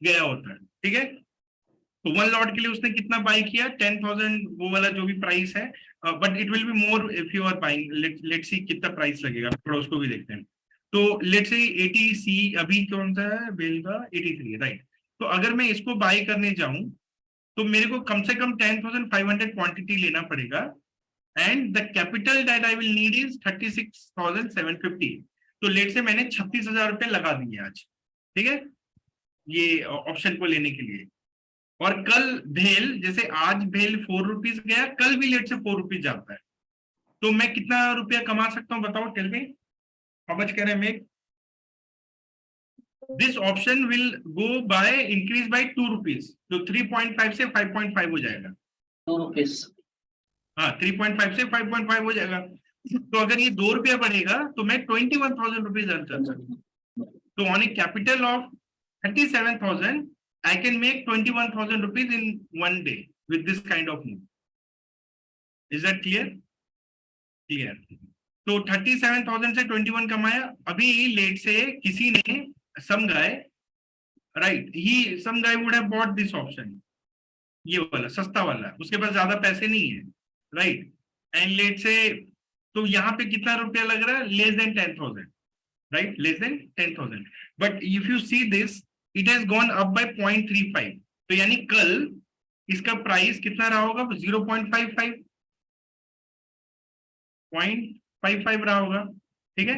गया होता है, ठीक है, तो 1 लॉट के लिए उसने कितना बाय किया? 10,000, वो वाला जो भी प्राइस है. But it will be more if you are buying. Let's see कितना प्राइस लगेगा, थोड़ा उसको भी देखते हैं. तो लेट्स से 80 सी, अभी कौन सा है भेल का? 83, राइट. तो अगर मैं इसको बाय करने जाऊं तो मेरे को कम से कम 10,500 क्वांटिटी लेना पड़ेगा and the capital that I will need is 36,750। तो लेट से मैंने 36,000 रुपये लगा दिए आज, ठीक है, ये ऑप्शन को लेने के लिए। और कल भेल, जैसे आज भेल 4 रुपीज गया, कल भी लेट से 4 रुपीज जाता है, तो मैं कितना रुपया कमा सकता हूँ बताओ, tell me how much can I make. This option will go by increase by 2 rupees, तो 3.5 से 5.5 हो जाएगा। 2 रुपीज। हाँ, 3.5 से 5.5 हो जाएगा। तो अगर ये 2 रुपया बढ़ेगा तो मैं 21,000 रुपीज अर्न कर सकता हूँ। तो on A capital of 37,000 I can make 21,000 rupees in one day with this kind of move. Is that clear? Clear. तो 37,000 से 21 कमाया। अभी लेट से किसी ने some guy, right? Some guy would have bought this option. ये वाला सस्ता वाला, उसके पास ज्यादा पैसे नहीं है, right? And लेट से तो यहाँ पे कितना रुपया लग रहा है? Less than 10,000, right? Less than 10,000. But if you see this, it has gone up by 0.35. तो यानी कल इसका प्राइस कितना रहा होगा? 0.55, 0.55 रहा होगा, ठीक है।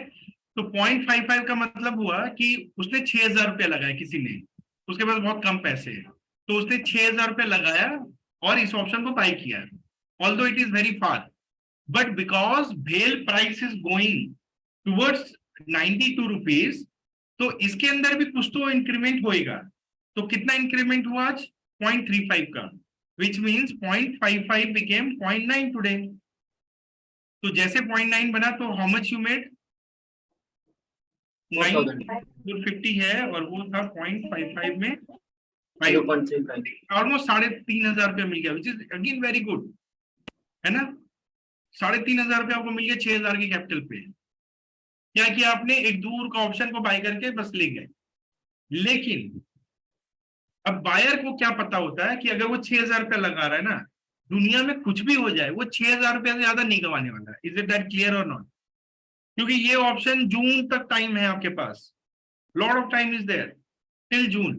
तो 0.55 का मतलब हुआ कि उसने 6,000 रुपया लगाया किसी ने, उसके पास बहुत कम पैसे है, तो उसने 6,000 रुपया लगाया और इस ऑप्शन को बाय किया, although it is very far, but because भेल price is going towards 92 rupees, तो इसके अंदर भी कुछ तो इंक्रीमेंट होएगा। तो कितना इंक्रीमेंट हुआ आज? 0.35 का, विच मीन्स 0.55 बिकेम 0.9 टुडे। तो जैसे 0.9 बना तो हाउ मच यू मेड? 950 है और वो था 0.55 में ऑलमोस्ट 3,500 रुपया मिल गया, which is again very good, है ना। 3,500 रुपया आपको मिल गया 6,000 के कैपिटल पे। क्या किया आपने? एक दूर का ऑप्शन को बाय करके बस ले गए। लेकिन अब बायर को क्या पता होता है कि अगर वो 6,000 रुपया लगा रहा है ना, दुनिया में कुछ भी हो जाए वो 6,000 रुपया से ज्यादा नहीं गंवाने वाला है। इज इट दैट क्लियर और नॉट? क्योंकि ये ऑप्शन जून तक टाइम है आपके पास, lot of time is there till June.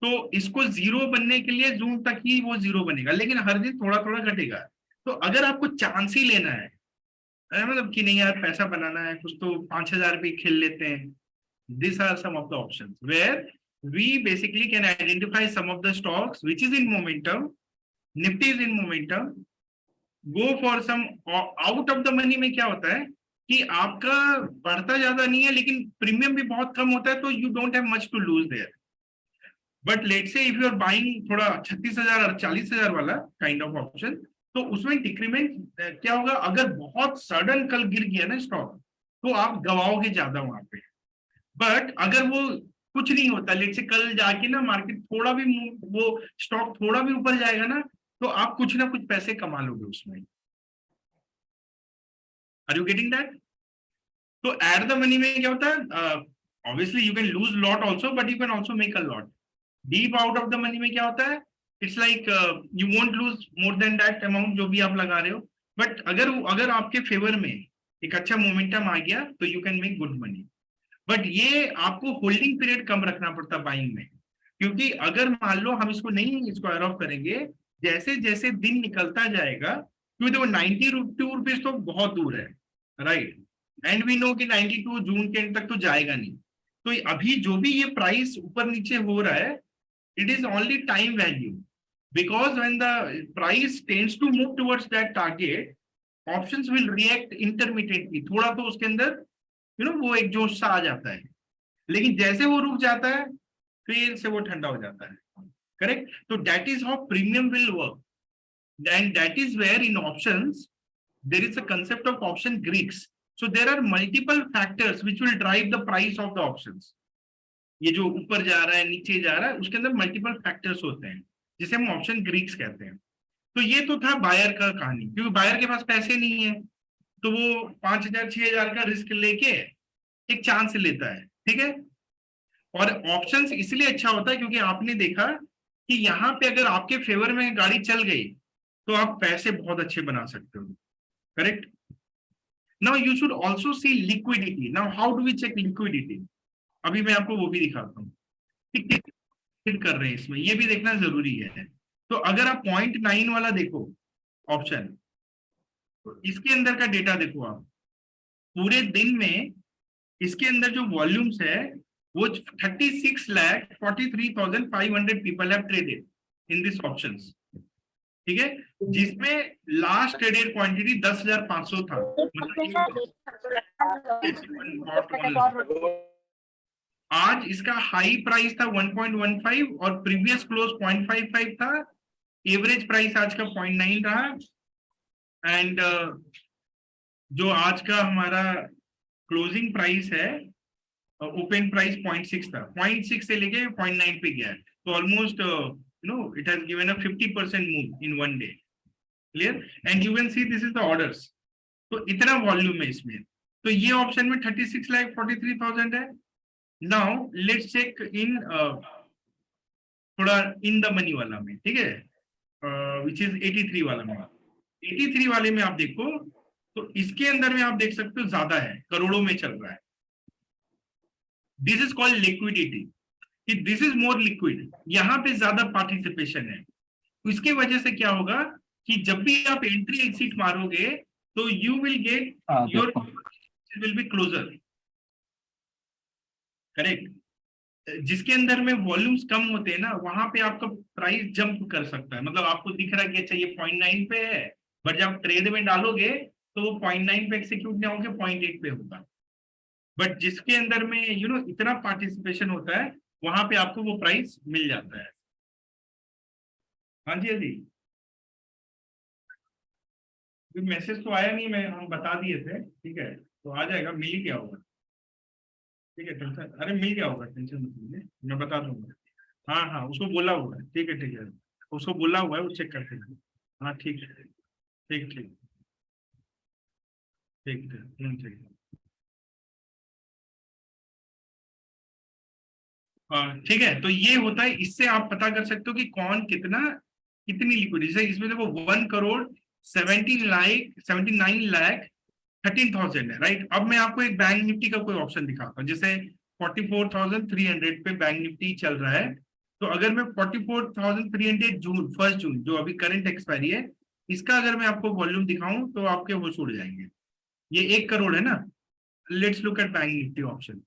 तो इसको जीरो बनने के लिए जून तक ही वो जीरो बनेगा, लेकिन हर दिन थोड़ा थोड़ा घटेगा। तो अगर आपको चांस ही लेना है, मतलब कि नहीं यार पैसा बनाना है, कुछ तो 5,000 रुपये खेल लेते हैं, this are some of the options where we basically can identify some of the stocks which is in momentum, Nifty is in momentum, go for some out of the money. में क्या होता है कि आपका बढ़ता ज्यादा नहीं है लेकिन प्रीमियम भी बहुत कम होता है, तो you don't have much to lose there. But let say if you are buying थोड़ा 36,000 और 40,000 वाला काइंड ऑफ ऑप्शन, तो उसमें डिक्रीमेंट क्या होगा? अगर बहुत सडन कल गिर गया ना स्टॉक, तो आप गवाओगे ज्यादा वहां पे। बट अगर वो कुछ नहीं होता, लेट से कल जाके ना मार्केट थोड़ा भी वो स्टॉक थोड़ा भी ऊपर जाएगा ना, तो आप कुछ ना कुछ पैसे कमा लोगे उसमें। Are you getting that? तो एट द मनी में क्या होता है? Obviously you can lose lot also, but you can also make a lot. Deep out of the money में क्या होता है? It's like you won't lose more than that amount जो भी आप लगा रहे हो, बट अगर आपके फेवर में एक अच्छा मोमेंटम आ गया तो you can make good money. But ये आपको होल्डिंग पीरियड कम रखना पड़ता बाइंग में, क्योंकि अगर मान लो हम इसको नहीं स्क्वायर ऑफ करेंगे, जैसे जैसे दिन निकलता जाएगा, क्योंकि देखो 92 रुपीज तो बहुत दूर है, राइट, एंड वी नो कि 92 जून के एंड तक तो जाएगा नहीं। तो अभी जो भी ये प्राइस ऊपर नीचे हो रहा है, it is only time value, because when the price tends to move towards that target, options will react intermittently। थोड़ा तो उसके अंदर वो एक जोश सा आ जाता है, लेकिन जैसे वो रुक जाता है फिर से वो ठंडा हो जाता है, करेक्ट। तो that is how premium will work, and that is where in options there is a concept of option Greeks. So there are multiple factors which will drive the price of the options। ये जो ऊपर जा रहा है नीचे जा रहा है, उसके अंदर मल्टीपल फैक्टर्स होते हैं जिसे हम ऑप्शन ग्रीक्स कहते हैं। तो ये तो था बायर का कहानी, क्योंकि बायर के पास पैसे नहीं है, तो वो 5,000 6,000 का रिस्क लेके एक चांस लेता है, ठीक है। और ऑप्शंस इसलिए अच्छा होता है क्योंकि आपने देखा कि यहाँ पे अगर आपके फेवर में गाड़ी चल गई तो आप पैसे बहुत अच्छे बना सकते हो, correct. Now you should also see liquidity. Now how do we check liquidity? अभी मैं आपको वो भी दिखाता हूँ, ठीक है। फिट कर रहे हैं इसमें, ये भी देखना जरूरी है। तो अगर आप 0.9 वाला देखो ऑप्शन, तो इसके अंदर का डेटा देखो आप, पूरे दिन में इसके अंदर जो वॉल्यूम्स है वो 36,43,500 people have traded in this options, ठीक है, जिसमें लास्ट ट्रेडेड क्वांटिटी 10,500 था। आज इसका हाई प्राइस था 1.15 और प्रीवियस क्लोज 0.55 था, एवरेज प्राइस आज का 0.9 रहा, एंड जो आज का हमारा क्लोजिंग प्राइस है, ओपन प्राइस 0.6 था, 0.6 से लेके 0.9 पे गया है, तो almost it has given a 50% move in one day, clear, and you can see this is the orders, तो इतना वॉल्यूम है इसमें, तो ये ऑप्शन में 36,43,000 है। नाउ लेट्स चेक इन थोड़ा इन द मनी वाला में, ठीक है, विच इज 83 वाला में। 83 वाले में आप देखो तो इसके अंदर में आप देख सकते हो ज्यादा है, करोड़ों में चल रहा है। This is called liquidity, this is more liquid, यहाँ पे ज्यादा पार्टिसिपेशन है। इसके वजह से क्या होगा कि जब भी आप एंट्री एग्जिट मारोगे तो you will get your will be closer, correct. जिसके अंदर में वॉल्यूम्स कम होते हैं ना, वहां पे आपका प्राइस जंप कर सकता है, मतलब आपको दिख रहा है कि अच्छा ये 0.9 पे है, बट जब ट्रेड में डालोगे तो वो 0.9 पे एक्सिक्यूट नहीं होगे, 0.8 पे होगा। बट जिसके अंदर में इतना पार्टिसिपेशन होता है, वहां पे आपको वो प्राइस मिल जाता है। हाँ जी, हाँ जी, मैसेज तो आया नहीं, हम बता दिए थे, ठीक है, तो आ जाएगा, मिल ही गया होगा, ठीक है, टेंशन, अरे मिल गया होगा, टेंशन मत लीजिए, मैं बता दूंगा। हाँ हाँ, उसको बोला हुआ है, ठीक है ठीक है, उसको बोला हुआ है, वो चेक करते हैं। हाँ ठीक है, ठीक ठीक ठीक ठीक। ठीक है, तो ये होता है, इससे आप पता कर सकते हो कि कौन कितनी लिक्विडिटी है। इसमें देखो 1,79,13,000 है, राइट। अब मैं आपको एक बैंक निफ्टी का कोई ऑप्शन दिखाता हूँ, जैसे 44,300 पे बैंक निफ्टी चल रहा है, तो अगर मैं 44,300 जून 1 जून जो अभी करंट एक्सपायरी है, इसका अगर मैं आपको वॉल्यूम दिखाऊं तो आपके होश उड़ जाएंगे। ये 1 करोड़ है ना। Let's look at bank Nifty option.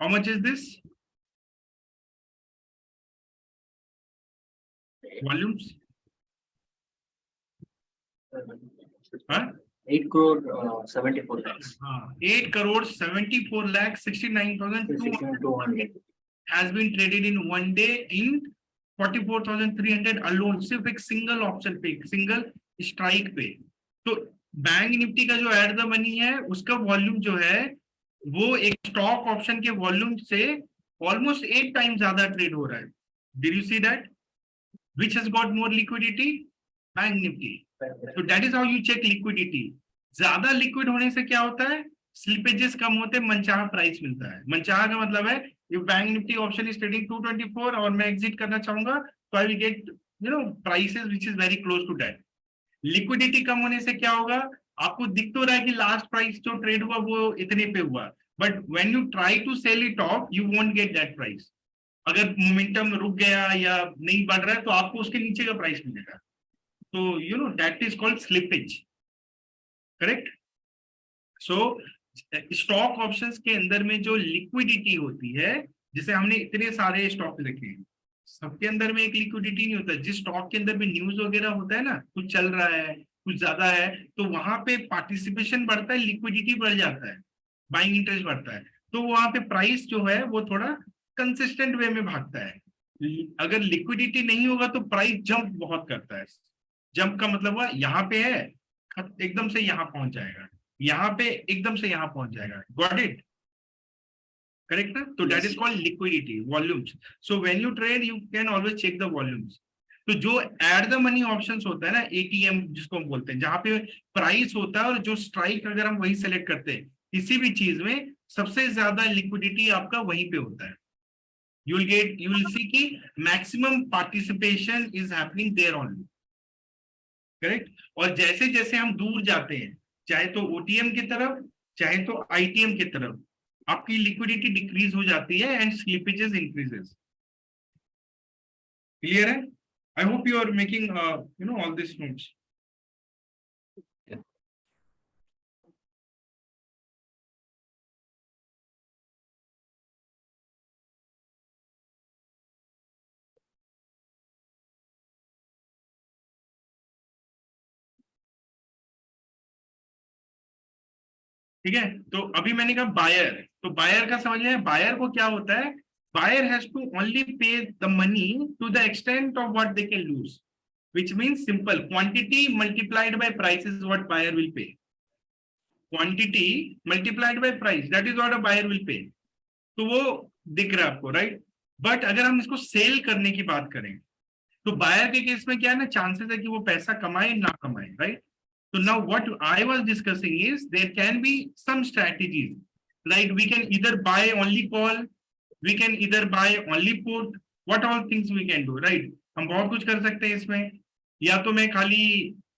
How much is this? Volumes? Huh? 8 crore 74 lakhs. 8 crore 74 lakh 69,200 has been traded in one day in 44,300 alone, सिर्फ एक सिंगल ऑप्शन पे, सिंगल स्ट्राइक पे। तो बैंक निफ्टी का जो एट द मनी है, उसका volume जो है वो एक स्टॉक ऑप्शन के वॉल्यूम से ऑलमोस्ट 8 टाइम ज्यादा ट्रेड हो रहा है। Did you see that? Which has got more liquidity? Bank Nifty. So that is how you check liquidity. ज्यादा लिक्विड होने से क्या होता है? स्लिपेजेस कम होते हैं, मनचाहा प्राइस मिलता है। मनचाहा का मतलब है if bank Nifty option is trading 224 और मैं एग्जिट करना चाहूंगा तो I will get prices which is very close to that. Liquidity कम होने से क्या होगा? आपको दिख तो रहा है कि लास्ट प्राइस जो ट्रेड हुआ वो इतने पे हुआ, but when you try to sell it off you won't get that price. अगर मोमेंटम रुक गया या नहीं बढ़ रहा है तो आपको उसके नीचे का प्राइस मिलेगा। तो that is called slippage, correct. So stock options के अंदर में जो लिक्विडिटी होती है, जैसे हमने इतने सारे स्टॉक लिखे हैं, सबके अंदर में एक लिक्विडिटी नहीं होता। जिस स्टॉक के अंदर में न्यूज वगैरह होता है ना, कुछ चल रहा है, कुछ ज्यादा है, तो वहां पे पार्टिसिपेशन बढ़ता है, लिक्विडिटी बढ़ जाता है, बाइंग इंटरेस्ट बढ़ता है, तो वहां पे प्राइस जो है वो थोड़ा कंसिस्टेंट वे में भागता है। अगर लिक्विडिटी नहीं होगा तो प्राइस जंप बहुत करता है। जंप का मतलब हुआ यहाँ पे है, एकदम से यहाँ पहुंच जाएगा, यहाँ पे एकदम से यहाँ पहुंच जाएगा। Got it? करेक्ट ना? तो that is called liquidity, volumes. So when you trade you can always check the volumes. तो जो एट द मनी ऑप्शंस होता है ना, एटीएम जिसको हम बोलते हैं, जहां पे प्राइस होता है और जो स्ट्राइक अगर हम वही सेलेक्ट करते हैं, किसी भी चीज में सबसे ज्यादा लिक्विडिटी आपका वहीं पे होता है। यू विल सी कि maximum participation is happening there only, correct. और जैसे जैसे हम दूर जाते हैं, चाहे तो ओटीएम की तरफ चाहे तो आईटीएम की तरफ, आपकी लिक्विडिटी डिक्रीज हो जाती है एंड स्लिपेजेस इंक्रीजेस। क्लियर है? I hope you are making all this notes. ठीक है, तो अभी मैंने कहा बायर, तो बायर का समझ में, बायर को क्या होता है, buyer has to only pay the money to the extent of what they can lose, which means simple, quantity multiplied by price is what buyer will pay. Quantity multiplied by price, that is what a buyer will pay. तो वो दिख रहा है आपको, right? But अगर हम इसको cell करने की बात करें तो बायर के केस में क्या है ना, चांसेस है कि वो पैसा कमाए ना कमाए, right? So now what I was discussing is there can be some strategies, like we can either buy only call, we can either buy only put, what all things we can do, right? हम बहुत कुछ कर सकते हैं इसमें, या तो मैं खाली,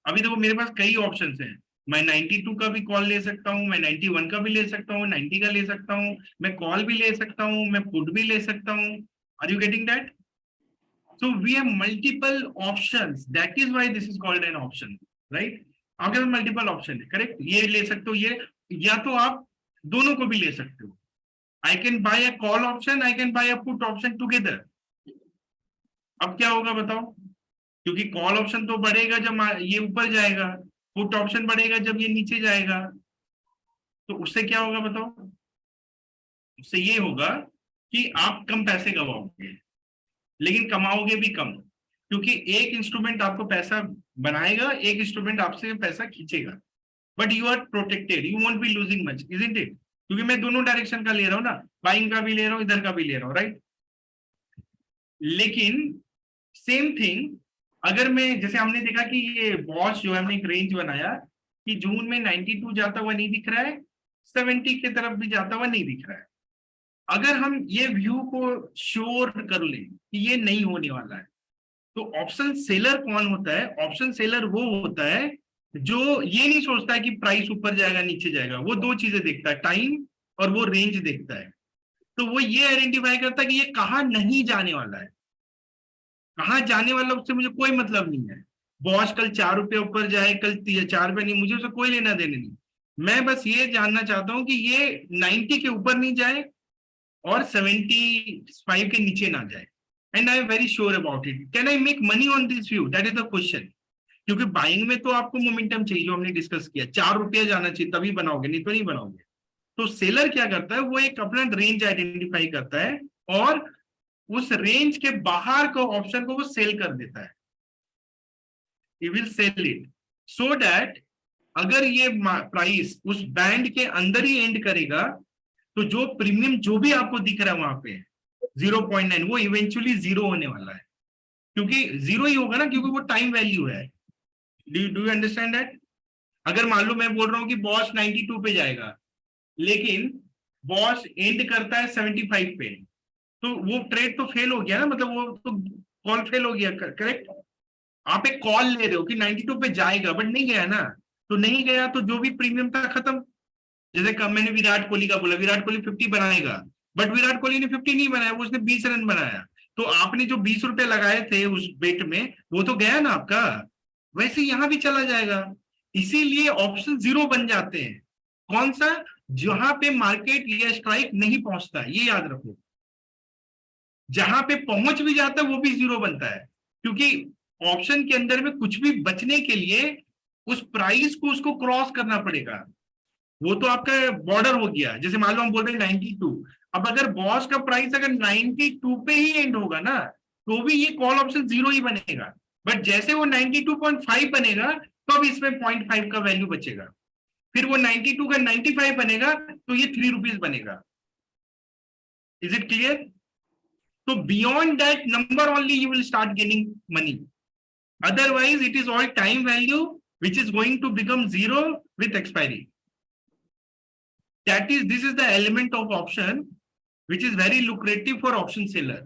अभी देखो मेरे पास कई ऑप्शंस हैं, मैं 92 का भी कॉल ले सकता हूँ, मैं 91 का भी ले सकता हूँ, 90 का ले सकता हूँ, मैं कॉल भी ले सकता हूँ, मैं पुट भी ले सकता हूँ। Are you getting that? So we have multiple options, that is why this is called an option, right? अगर मल्टीपल ऑप्शन है, करेक्ट, ये ले सकते हो, ये, या तो आप दोनों को भी ले सकते हो। I can buy a call option, I can buy a put option together. अब क्या होगा बताओ? क्योंकि कॉल ऑप्शन तो बढ़ेगा जब ये ऊपर जाएगा, पुट ऑप्शन बढ़ेगा जब ये नीचे जाएगा, तो उससे क्या होगा बताओ? उससे ये होगा कि आप कम पैसे गवाओगे, लेकिन कमाओगे भी कम, क्योंकि एक इंस्ट्रूमेंट आपको पैसा बनाएगा, एक इंस्ट्रूमेंट आपसे पैसा खींचेगा, but you are protected, you won't be losing much, isn't it? क्योंकि मैं दोनों डायरेक्शन का ले रहा हूँ ना, बाइंग का भी ले रहा हूँ, इधर का भी ले रहा हूँ, राइट? लेकिन सेम थिंग अगर मैं, जैसे हमने देखा कि ये बॉश जो है, हमने एक रेंज बनाया कि जून में 92 जाता हुआ नहीं दिख रहा है, 70 की तरफ भी जाता हुआ नहीं दिख रहा है। अगर हम ये व्यू को श्योर कर लें कि ये नहीं होने वाला है, तो ऑप्शन सेलर कौन होता है? ऑप्शन सेलर वो होता है जो ये नहीं सोचता है कि प्राइस ऊपर जाएगा नीचे जाएगा, वो दो चीजें देखता है, टाइम और वो रेंज देखता है। तो वो ये आइडेंटिफाई करता है कि ये कहाँ नहीं जाने वाला है, कहाँ जाने वाला उससे मुझे कोई मतलब नहीं है। बॉस कल 4 रुपये ऊपर जाए, कल 4 रुपये नहीं, मुझे उससे कोई लेना देना नहीं। मैं बस ये जानना चाहता हूँ कि ये 90 के ऊपर नहीं जाए और 75 के नीचे ना जाए, and I am very sure about it. Can I make money on this view? That is the question. क्योंकि बाइंग में तो आपको मोमेंटम चाहिए, जो हमने डिस्कस किया, 4 रुपया जाना चाहिए तभी बनाओगे, नहीं तो नहीं बनाओगे। तो सेलर क्या करता है, वो एक अपना रेंज आइडेंटिफाई करता है और उस रेंज के बाहर का ऑप्शन को वो सेल कर देता है। he will sell it so that अगर ये प्राइस उस बैंड के अंदर ही एंड करेगा, तो जो प्रीमियम जो भी आपको दिख रहा है वहां पे 0.9, वो इवेंचुअली 0 होने वाला है, क्योंकि 0 ही होगा ना, क्योंकि वो टाइम वैल्यू है। Do you understand that? अगर मान लो मैं बोल रहा हूँ कि बॉस 92 पे जाएगा, लेकिन बॉस एंड करता है 75 पे, तो वो ट्रेड तो फेल हो गया ना, मतलब वो तो कॉल फेल हो गया, करेक्ट? आप एक कॉल ले रहे हो कि 92 पे जाएगा, बट नहीं गया ना, तो नहीं गया तो जो भी प्रीमियम था खत्म। जैसे कम मैंने विराट कोहली का बोला, विराट कोहली 50 बनाएगा, बट विराट कोहली ने 50 नहीं बनाया, उसने 20 रन बनाया, तो आपने जो 20 रुपए लगाए थे उस बेट में, वो तो गया ना आपका। वैसे यहां भी चला जाएगा, इसीलिए ऑप्शन 0 बन जाते हैं। कौन सा? जहां पे मार्केट या स्ट्राइक नहीं पहुंचता, ये याद रखो। जहां पे पहुंच भी जाता है वो भी 0 बनता है, क्योंकि ऑप्शन के अंदर में कुछ भी बचने के लिए उस प्राइस को उसको क्रॉस करना पड़ेगा। वो तो आपका बॉर्डर हो गया। जैसे मान लो हम बोल रहे हैं 92, अब अगर बॉस का प्राइस अगर 92 पे ही एंड होगा ना, तो भी ये कॉल ऑप्शन 0 ही बनेगा, बट जैसे वो 92.5 बनेगा तो अब इसमें 0.5 का वैल्यू बचेगा, फिर वो 92 का 95 बनेगा तो ये 3 रुपीज बनेगा। Is it clear? So beyond that number only you will start gaining money. Otherwise, it is all time value which is going to become 0 with expiry. This is the element of option which is very lucrative for option seller,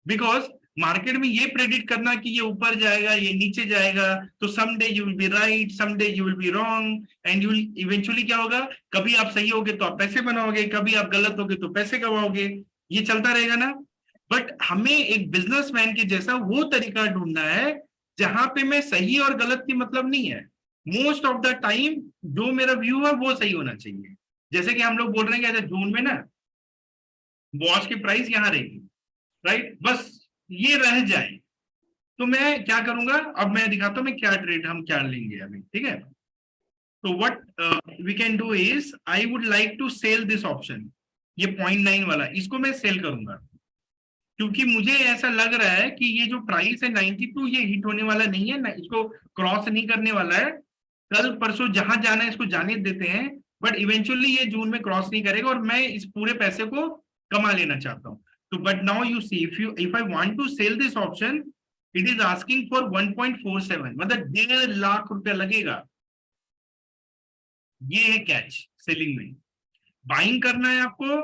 because market में ये predict करना कि ये ऊपर जाएगा, ये नीचे जाएगा, तो someday you will be right, someday you will be wrong, and you will eventually क्या होगा, कभी आप सही होगे तो आप पैसे बनाओगे, कभी आप गलत होगे तो पैसे कमाओगे, ये चलता रहेगा ना। बट हमें एक बिजनेसमैन के जैसा वो तरीका ढूंढना है जहां पे मैं सही और गलत की मतलब नहीं है, मोस्ट ऑफ द टाइम जो मेरा व्यू है वो सही होना चाहिए। जैसे कि हम लोग बोल रहे हैं कि अच्छा जून में ना वॉच की प्राइस यहाँ रहेगी, राइट, बस ये रह जाए, तो मैं क्या करूंगा, अब मैं दिखाता हूं मैं क्या ट्रेड हम क्या लेंगे अभी, ठीक है। तो what we can do is, I would like to sell this option, ये 0.9 वाला, इसको मैं सेल करूंगा, क्योंकि मुझे ऐसा लग रहा है कि ये जो प्राइस है 92 ये हिट होने वाला नहीं है ना, इसको क्रॉस नहीं करने वाला है, कल परसों जहां जाना है इसको जाने देते हैं, बट इवेंचुअली ये जून में क्रॉस नहीं करेगा और मैं इस पूरे पैसे को कमा लेना चाहता हूं। तो but now you see, if I want to sell this option, it is asking for 1.47, मतलब 1.5 लाख रुपया लगेगा। ये है कैच सेलिंग में। बाइंग करना है आपको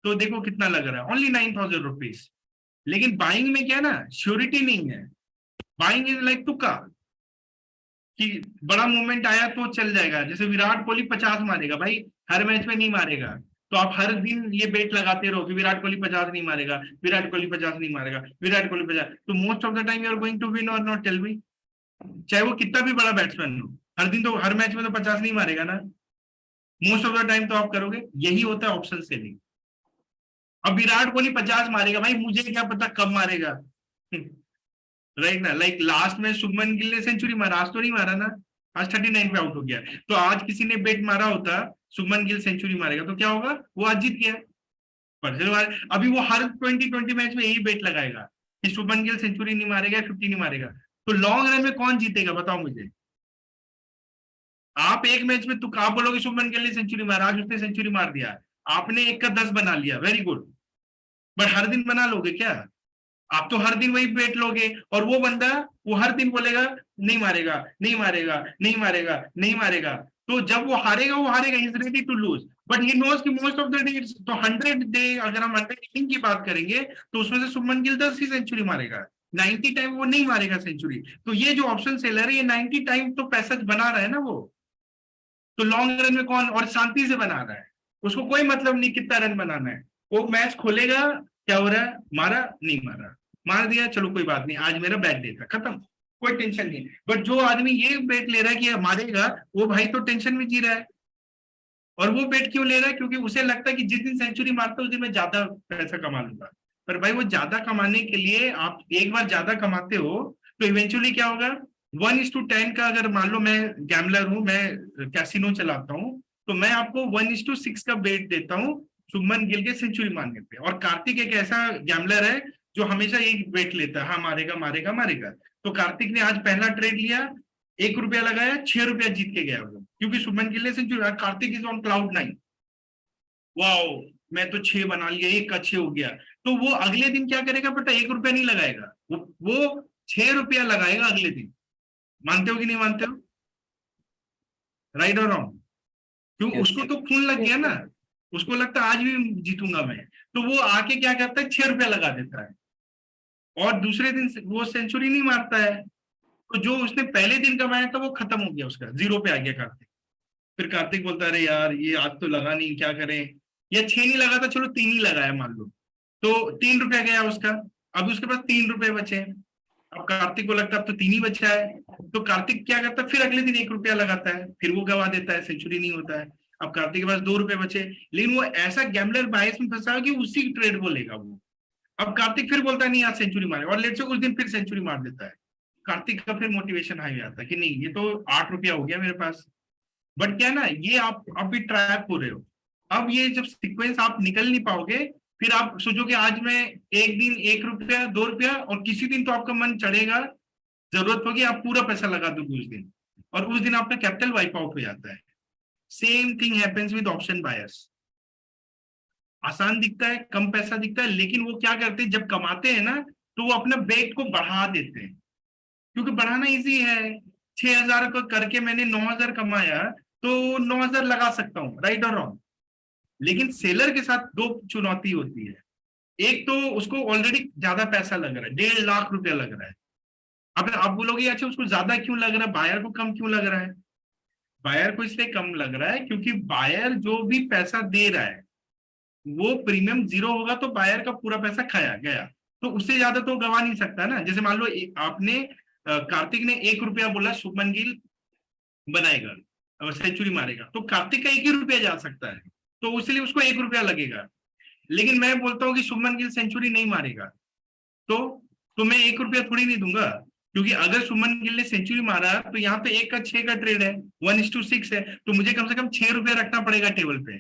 तो देखो कितना लग रहा है, ओनली 9,000 रुपीज। लेकिन बाइंग में क्या है ना, श्योरिटी नहीं है, बाइंग इज लाइक तुक्का, कि बड़ा मूवमेंट आया तो चल जाएगा। जैसे विराट कोहली 50 मारेगा, भाई हर मैच में नहीं मारेगा, तो आप हर दिन ये बेट लगाते रहो कि विराट कोहली 50 नहीं मारेगा, विराट कोहली 50 नहीं मारेगा, विराट कोहली 50, तो most of the time you are going to win और नॉट, टेल मी। चाहे वो कितना भी बड़ा बैट्समैन हो, हर दिन तो हर मैच में तो 50 नहीं मारेगा ना, मोस्ट ऑफ द टाइम तो आप करोगे। यही होता है ऑप्शन सेलिंग। अब विराट कोहली 50 मारेगा, भाई मुझे क्या पता कब मारेगा, राइट ना। लाइक लास्ट में शुभमन गिल ने सेंचुरी मारा, आज तो नहीं मारा ना, आज 39 पे आउट हो गया। तो आज किसी ने बेट मारा होता शुभमन गिल सेंचुरी मारेगा तो क्या होगा, वो आज जीत गया। पर अभी वो हर 20 मैच में यही बेट लगाएगा कि शुभमन गिल सेंचुरी नहीं मारेगा, 50 नहीं मारेगा, तो लॉन्ग रन में कौन जीतेगा बताओ मुझे। आप एक मैच में, तो आप बोलोगे शुभमन गिल ने सेंचुरी मारा, आज उसने सेंचुरी मार दिया, आपने 1 का 10 बना लिया, वेरी गुड, बट हर दिन बना लोगे क्या? आप तो हर दिन वही बेट लोगे, और वो बंदा वो हर दिन बोलेगा नहीं मारेगा, नहीं मारेगा, नहीं मारेगा, नहीं मारेगा, तो जब वो हारेगा, he is ready to lose, but he knows कि मोस्ट ऑफ द डे, तो 100 डे अगर हम 100 इनिंग की बात करेंगे तो उसमें से शुभमन गिल 10 ही सेंचुरी मारेगा, 90 टाइम वो नहीं मारेगा सेंचुरी। तो ये जो ऑप्शन सेलर है ये 90 टाइम तो पैसा बना रहा है ना वो, तो लॉन्ग रन में कौन, और शांति से बना रहा है, उसको कोई मतलब नहीं कितना रन बनाना है, वो मैच खोलेगा क्या हो रहा है, मारा नहीं मारा, मार दिया चलो कोई बात नहीं, आज मेरा बैड डे था, खत्म, कोई टेंशन नहीं। बट जो आदमी ये बेट ले रहा है कि मारेगा, वो भाई तो टेंशन में जी रहा है। और वो बेट क्यों ले रहा है, क्योंकि उसे लगता है कि जिस दिन सेंचुरी मारता है उस दिन मैं ज्यादा पैसा कमा लूंगा। पर भाई वो ज्यादा कमाने के लिए आप एक बार ज्यादा कमाते हो तो इवेंचुअली क्या होगा, 1:10 का, अगर मान लो मैं गैम्बलर हूं, मैं कैसीनो चलाता हूं, तो मैं आपको 1:6 का बेट देता हूं शुभमन गिल के सेंचुरी मारने पे। और कार्तिक एक ऐसा गैम्बलर है जो हमेशा यही बेट लेता है, हाँ मारेगा मारेगा मारेगा। तो कार्तिक ने आज पहला ट्रेड लिया, 1 रुपया लगाया, 6 रुपया जीत के गया वो, क्योंकि शुभमन गिल ने century, Kartik is on cloud 9, wow मैं तो 6 बना लिया, 1 का 6 हो गया। तो वो अगले दिन क्या करेगा बेटा, 1 रुपया नहीं लगाएगा, वो 6 रुपया लगाएगा अगले दिन। मानते हो कि नहीं मानते हो, राइट और रॉन्ग? क्यों, उसको तो खून लग गया ना, उसको लगता है आज भी जीतूंगा मैं, तो वो आके क्या करता है, 6 रुपया लगा देता है, और दूसरे दिन वो सेंचुरी नहीं मारता है, तो जो उसने पहले दिन कमाया था वो खत्म हो गया, उसका 0 पे आ गया कार्तिक। फिर कार्तिक बोलता है अरे यार ये आज तो लगा नहीं, क्या करें, या 6 नहीं लगा था, चलो 3 ही लगाया मान लो, तो 3 रुपया गया उसका, अब उसके पास 3 रुपए बचे। अब कार्तिक को लगता है अब तो 3 ही बचा है, तो कार्तिक क्या करता है, फिर अगले दिन 1 रुपया लगाता है, फिर वो गवा देता है, सेंचुरी नहीं होता है। अब कार्तिक के पास 2 रुपए बचे, लेकिन वो ऐसा गैम्बलर बायस में फंसा कि उसी ट्रेड को लेगा वो। अब कार्तिक फिर बोलता है नहीं आज सेंचुरी मारे, और लेट से उस दिन फिर सेंचुरी मार देता है, कार्तिक का फिर मोटिवेशन हाई आता है कि नहीं ये तो 8 रुपया हो गया मेरे पास। बट क्या ना, ये आप भी ट्रैप हो रहे हो। अब ये जब सीक्वेंस आप निकल नहीं पाओगे, फिर आप सोचोगे आज मैं एक दिन 1 रुपया 2 रुपया, और किसी दिन तो आपका मन चढ़ेगा, जरूरत होगी आप पूरा पैसा लगा दोगे उस दिन, और उस दिन आपका कैपिटल वाइप आउट हो जाता है। Same thing happens with option buyers. आसान दिखता है, कम पैसा दिखता है, लेकिन वो क्या करते हैं जब कमाते हैं ना, तो वो अपना बेट को बढ़ा देते हैं, क्योंकि बढ़ाना इजी है। 6,000 को करके मैंने 9,000 कमाया, तो 9,000 लगा सकता हूँ, राइट और रॉन्ग? लेकिन सेलर के साथ 2 चुनौती होती है। एक तो उसको ऑलरेडी ज्यादा पैसा लग रहा है, 1.5 लाख रुपया लग रहा है। अब आप बोलोगे अच्छा उसको ज्यादा क्यों लग रहा है, बायर को कम क्यों लग रहा है? बायर को इसलिए कम लग रहा है क्योंकि बायर जो भी पैसा दे रहा है वो प्रीमियम 0 होगा तो बायर का पूरा पैसा खाया गया, तो उससे ज्यादा तो गवा नहीं सकता ना। जैसे मान लो आपने कार्तिक ने 1 रुपया बोला शुभमन गिल बनाएगा, सेंचुरी मारेगा, तो कार्तिक का 1 ही रुपया जा सकता है, तो इसलिए उसको 1 रुपया लगेगा। लेकिन मैं बोलता हूँ कि शुभमन गिल सेंचुरी नहीं मारेगा, तो मैं 1 रुपया थोड़ी नहीं दूंगा, क्योंकि अगर शुभमन गिल ने सेंचुरी मारा तो यहाँ पे 1 का 6 का ट्रेड है, 1:6 है, तो मुझे कम से कम 6 रुपया रखना पड़ेगा टेबल पे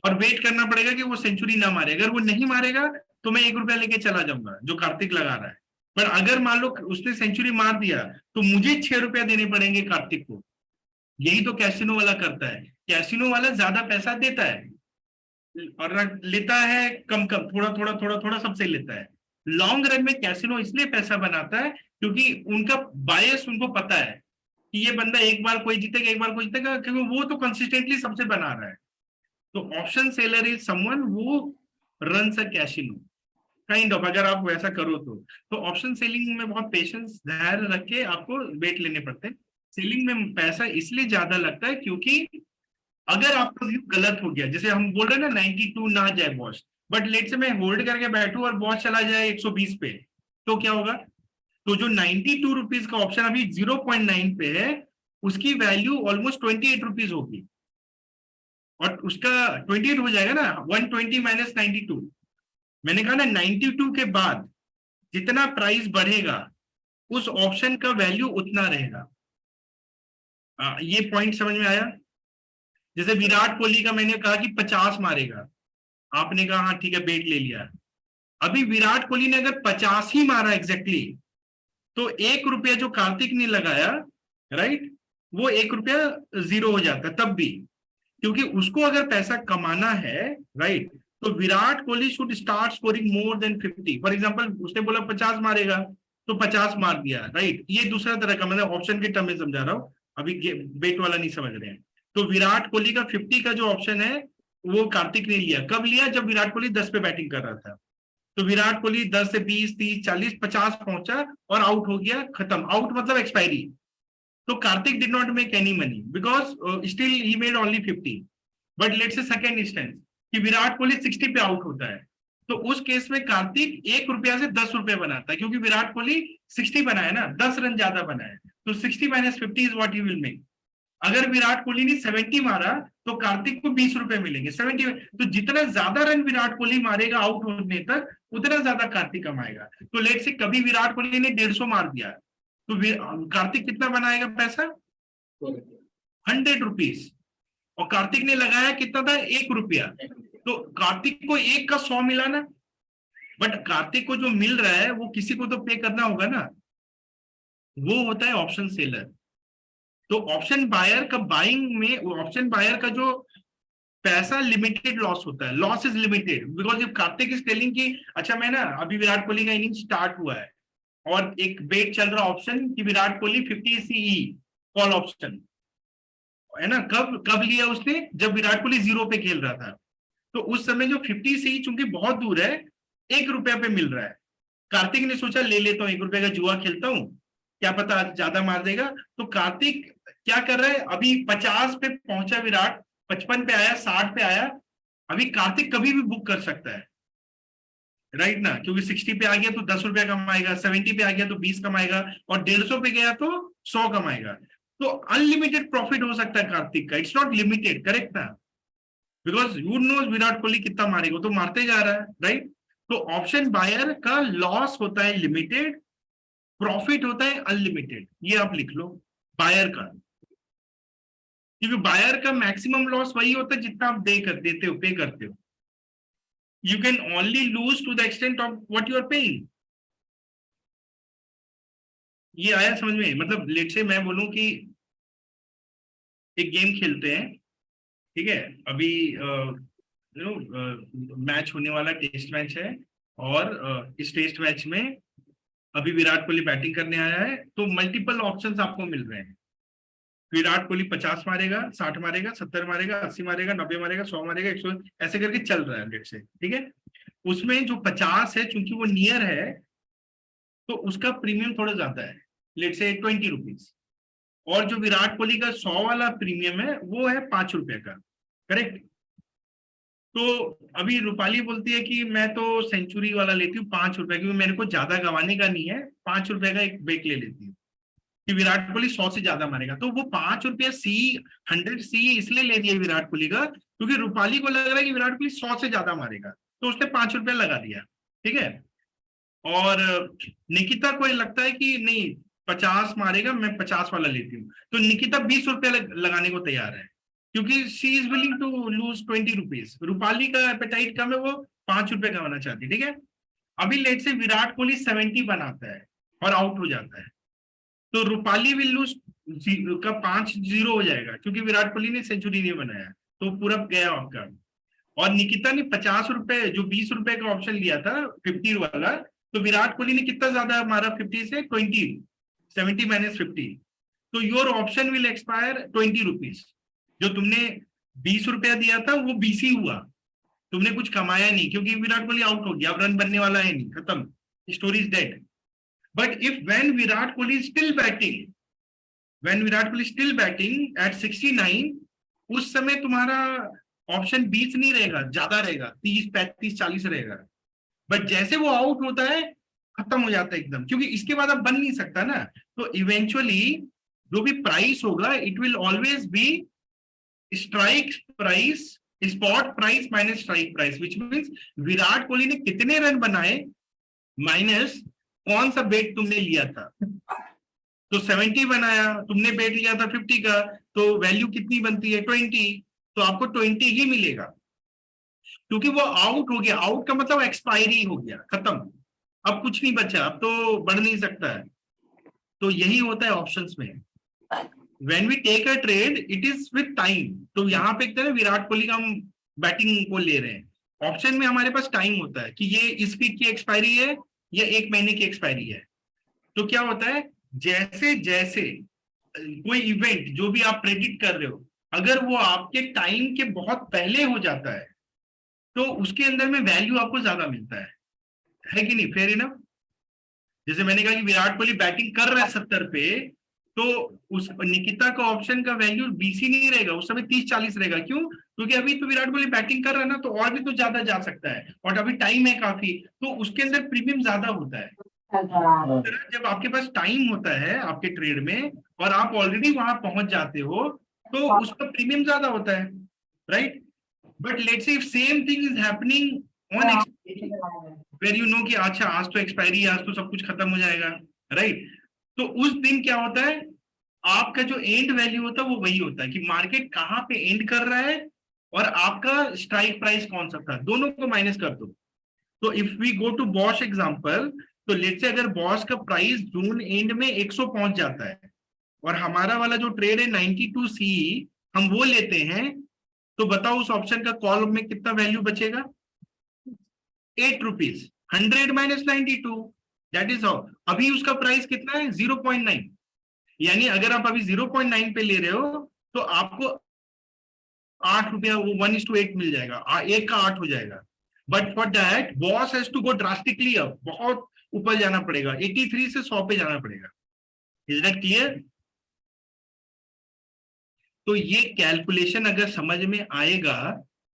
और वेट करना पड़ेगा कि वो सेंचुरी ना मारे। अगर वो नहीं मारेगा तो मैं 1 रुपया लेके चला जाऊंगा जो कार्तिक लगा रहा है। पर अगर मान लो उसने सेंचुरी मार दिया तो मुझे 6 रुपया देने पड़ेंगे कार्तिक को। यही तो कैसीनो वाला करता है, कैसीनो वाला ज्यादा पैसा देता है और लेता है कम कम, थोड़ा थोड़ा थोड़ा थोड़ा सबसे लेता है। लॉन्ग रन में कैसीनो इसलिए पैसा बनाता है क्योंकि उनका बायस उनको पता है कि ये बंदा एक बार कोई जीतेगा एक बार कोई जीतेगा, क्योंकि वो तो कंसिस्टेंटली सबसे बना रहा है। तो ऑप्शन सेलर इज समवन वो runs a casino kind of, अगर आप वैसा करो तो ऑप्शन सेलिंग में बहुत पेशेंस धैर्य रख के आपको वेट लेने पड़ते हैं। सेलिंग में पैसा इसलिए ज्यादा लगता है क्योंकि अगर आपका व्यू गलत हो गया, जैसे हम बोल रहे हैं ना 92 ना जाए बॉस, बट लेट से मैं होल्ड करके बैठूं और बॉस चला जाए 120 पे, तो क्या होगा? तो जो 92 रुपीज का ऑप्शन अभी 0.9 पे है उसकी वैल्यू ऑलमोस्ट 28 रुपीज होगी और उसका 28 हो जाएगा ना, 120 माइनस 92। मैंने कहा ना 92 के बाद जितना प्राइस बढ़ेगा उस ऑप्शन का वैल्यू उतना रहेगा। ये पॉइंट समझ में आया? जैसे विराट कोहली का मैंने कहा कि 50 मारेगा, आपने कहा हाँ ठीक है बेट ले लिया। अभी विराट कोहली ने अगर 50 ही मारा एग्जैक्टली तो 1 रुपया जो कार्तिक ने लगाया, राइट, वो 1 रुपया 0 हो जाता तब भी, क्योंकि उसको अगर पैसा कमाना है, राइट, तो Virat Kohli should start scoring more than 50। For example उसने बोला 50 मारेगा तो 50 मार दिया, राइट। ये दूसरा तरह का, मतलब ऑप्शन के टर्म में समझा रहा हूँ, अभी बेट वाला नहीं समझ रहे हैं। तो विराट कोहली का 50 का जो ऑप्शन है वो कार्तिक ने लिया। कब लिया? जब विराट कोहली 10 पे बैटिंग कर रहा था। तो विराट कोहली 10 से 20 30 40 50 पहुंचा और आउट हो गया, खत्म। आउट मतलब एक्सपायरी। तो Kartik did not make any money because still he made only 50। But let's से सेकंड इंस्टेंस कि विराट कोहली 60 पे आउट होता है, तो उस केस में कार्तिक 1 रुपया से 10 रुपये बनाता है, क्योंकि विराट कोहली 60 बनाया ना, 10 रन ज्यादा बनाए, तो 60 minus 50 is what you will make. अगर विराट कोहली ने 70 मारा तो कार्तिक को 20 रुपए मिलेंगे 70। तो जितना ज्यादा रन विराट कोहली मारेगा आउट होने तक उतना ज्यादा कार्तिक कमाएगा। तो लेट से कभी विराट कोहली ने 150 मार दिया तो कार्तिक कितना बनाएगा पैसा? 100 रुपीज। और कार्तिक ने लगाया कितना था? 1 रुपया। तो कार्तिक को 1 का 100 मिला ना, बट कार्तिक को जो मिल रहा है वो किसी को तो पे करना होगा ना, वो होता है ऑप्शन सेलर। तो ऑप्शन बायर का बाइंग में, ऑप्शन बायर का जो पैसा लिमिटेड लॉस होता है, loss is limited, because if Kartik is telling कि अच्छा मैं ना अभी विराट कोहली का इनिंग स्टार्ट हुआ है और एक बेट चल रहा ऑप्शन कि Virat Kohli 50 CE call option है ना, कब लिया उसने? जब विराट कोहली 0 पे खेल रहा था। तो उस समय जो 50 सीई चूंकि बहुत दूर है 1 रुपया पे मिल रहा है, कार्तिक ने सोचा ले लेता हूँ 1 रुपये का जुआ खेलता हूँ, क्या पता आज ज्यादा मार देगा। तो कार्तिक क्या कर रहा है? अभी 50 पे पहुंचा विराट, 55 पे आया, 60 पे आया, अभी कार्तिक कभी भी बुक कर सकता है, राइट ना, क्योंकि 60 पे आ गया तो 10 रुपया कमाएगा, 70 पे आ गया तो 20 कमाएगा और 150 पे गया तो 100 कमाएगा। तो अनलिमिटेड प्रॉफिट हो सकता है कार्तिक का, इट्स नॉट लिमिटेड, करेक्ट ना, because you knows Virat Kohli कितना मारेगा, तो मारते जा रहा है, राइट। तो ऑप्शन बायर का लॉस होता है लिमिटेड, प्रॉफिट होता है अनलिमिटेड। ये आप लिख लो बायर का, क्योंकि बायर का मैक्सिमम लॉस वही होता है जितना आप देते हो, पे करते हो। You can only lose to the extent of what you are paying. ये आया समझ में? मतलब लेट से मैं बोलूं कि एक गेम खेलते हैं, ठीक है, अभी मैच होने वाला टेस्ट मैच है और इस टेस्ट मैच में अभी विराट कोहली बैटिंग करने आया है, तो मल्टीपल ऑप्शंस आपको मिल रहे हैं। विराट कोहली 50 मारेगा, 60 मारेगा, 70 मारेगा, 80 मारेगा, 90 मारेगा, 100 मारेगा, 100, ऐसे करके चल रहा है लेट से, ठीक है। उसमें जो 50 है चूंकि वो नियर है तो उसका प्रीमियम थोड़ा ज्यादा है, लेट से 20 रुपीज। और जो विराट कोहली का 100 वाला प्रीमियम है वो है 5 रुपए का, करेक्ट। तो अभी रूपाली बोलती है कि मैं तो सेंचुरी वाला लेती हूँ 5 रुपए, क्योंकि मेरे को ज्यादा गंवाने का नहीं है, 5 रुपए का एक बेक ले लेती हूँ कि विराट कोहली 100 से ज्यादा मारेगा। तो वो 5 रुपया सी 100 सी इसलिए ले दिया विराट कोहली का क्योंकि रूपाली को लग रहा है कि विराट कोहली 100 से ज्यादा मारेगा, तो उसने 5 रुपया लगा दिया, ठीक है। और निकिता को लगता है कि नहीं 50 मारेगा, मैं 50 वाला लेती हूँ, तो निकिता 20 रुपया लगाने को तैयार है क्योंकि she is willing to lose 20 rupees. Rupali का एपेटाइट कम है, वो 5 रुपए कमाना चाहती है, ठीक है। अभी लेट से विराट कोहली 70 बनाता है और आउट हो जाता है, तो रूपाली विल लूज का 5-0 हो जाएगा क्योंकि विराट कोहली ने सेंचुरी नहीं बनाया, तो पूरा गया आपका। और निकिता ने 50 रुपए जो 20 रुपए का ऑप्शन लिया था 50 वाला, तो विराट कोहली ने कितना ज्यादा मारा 50 से 20, 70 माइनस 50, तो your option will expire 20 rupees. जो तुमने 20 रुपया दिया था वो 20 ही हुआ, तुमने कुछ कमाया नहीं क्योंकि विराट कोहली आउट हो गया, अब रन बनने वाला है नहीं, खत्म, story is dead. But if when Virat Kohli still batting at 69, उस समय तुम्हारा ऑप्शन 20 नहीं रहेगा, ज्यादा रहेगा, 30, 35, 40 रहेगा। बट जैसे वो आउट होता है खत्म हो जाता है एकदम, क्योंकि इसके बाद अब बन नहीं सकता ना। तो इवेंचुअली जो भी प्राइस होगा it will always be strike price, spot price minus strike price, which means Virat Kohli ने कितने रन बनाए माइनस कौन सा बेट तुमने लिया था। तो 70 बनाया, तुमने बेट लिया था 50 का, तो वैल्यू कितनी बनती है 20, तो आपको 20 ही मिलेगा क्योंकि वो आउट हो गया। आउट का मतलब एक्सपायरी हो गया, खत्म, अब कुछ नहीं बचा, अब तो बढ़ नहीं सकता है। तो यही होता है ऑप्शंस में, when we take a trade it is with time. तो यहाँ पे एक तरह विराट कोहली का हम बैटिंग को ले रहे हैं, ऑप्शन में हमारे पास टाइम होता है कि ये इस वीक की एक्सपायरी है या 1 महीने की एक्सपायरी है। तो क्या होता है, जैसे जैसे कोई इवेंट जो भी आप प्रेडिक्ट कर रहे हो अगर वो आपके टाइम के बहुत पहले हो जाता है तो उसके अंदर में वैल्यू आपको ज्यादा मिलता है कि नहीं, फेयर इनफ। जैसे मैंने कहा कि विराट कोहली बैटिंग कर रहा है 70 पे, तो उस निकिता का ऑप्शन का वैल्यू 20 ही नहीं रहेगा, उस समय 30-40 रहेगा। क्यों? क्योंकि अभी तो विराट कोहली बैटिंग कर रहा है ना, तो और भी तो ज्यादा जा सकता है और अभी टाइम है काफी, तो उसके अंदर प्रीमियम ज्यादा होता है। जब आपके पास टाइम होता है आपके ट्रेड में और आप ऑलरेडी वहां पहुंच जाते हो तो उसका प्रीमियम ज्यादा होता है, right. But let's say if same thing is happening on where you know कि अच्छा आज तो एक्सपायरी, आज तो सब कुछ खत्म हो जाएगा, राइट। तो उस दिन क्या होता है, आपका जो एंड वैल्यू होता है वो वही होता है कि मार्केट कहाँ पे एंड कर रहा है और आपका स्ट्राइक प्राइस कौन सा था, दोनों को माइनस कर दो। तो if we go to Bosch example, तो लेट्स से अगर बॉश का प्राइस जून एंड में 100 पहुंच जाता है और हमारा वाला जो ट्रेड है 92 सी हम वो लेते हैं, तो बताओ उस ऑप्शन का कॉल में कितना वैल्यू बचेगा, 8 rupees, 100 minus 92, that is how. अभी उसका प्राइस कितना है 0.9, यानी अगर आप अभी 0.9 पे ले रहे हो तो आपको 8 रुपया, वो 1:8 मिल जाएगा, 1 का 8 हो जाएगा। But for that Bosch has to go drastically up, बहुत ऊपर जाना पड़ेगा, 83 से 100 पे जाना पड़ेगा। Is that clear? तो ये कैलकुलेशन अगर समझ में आएगा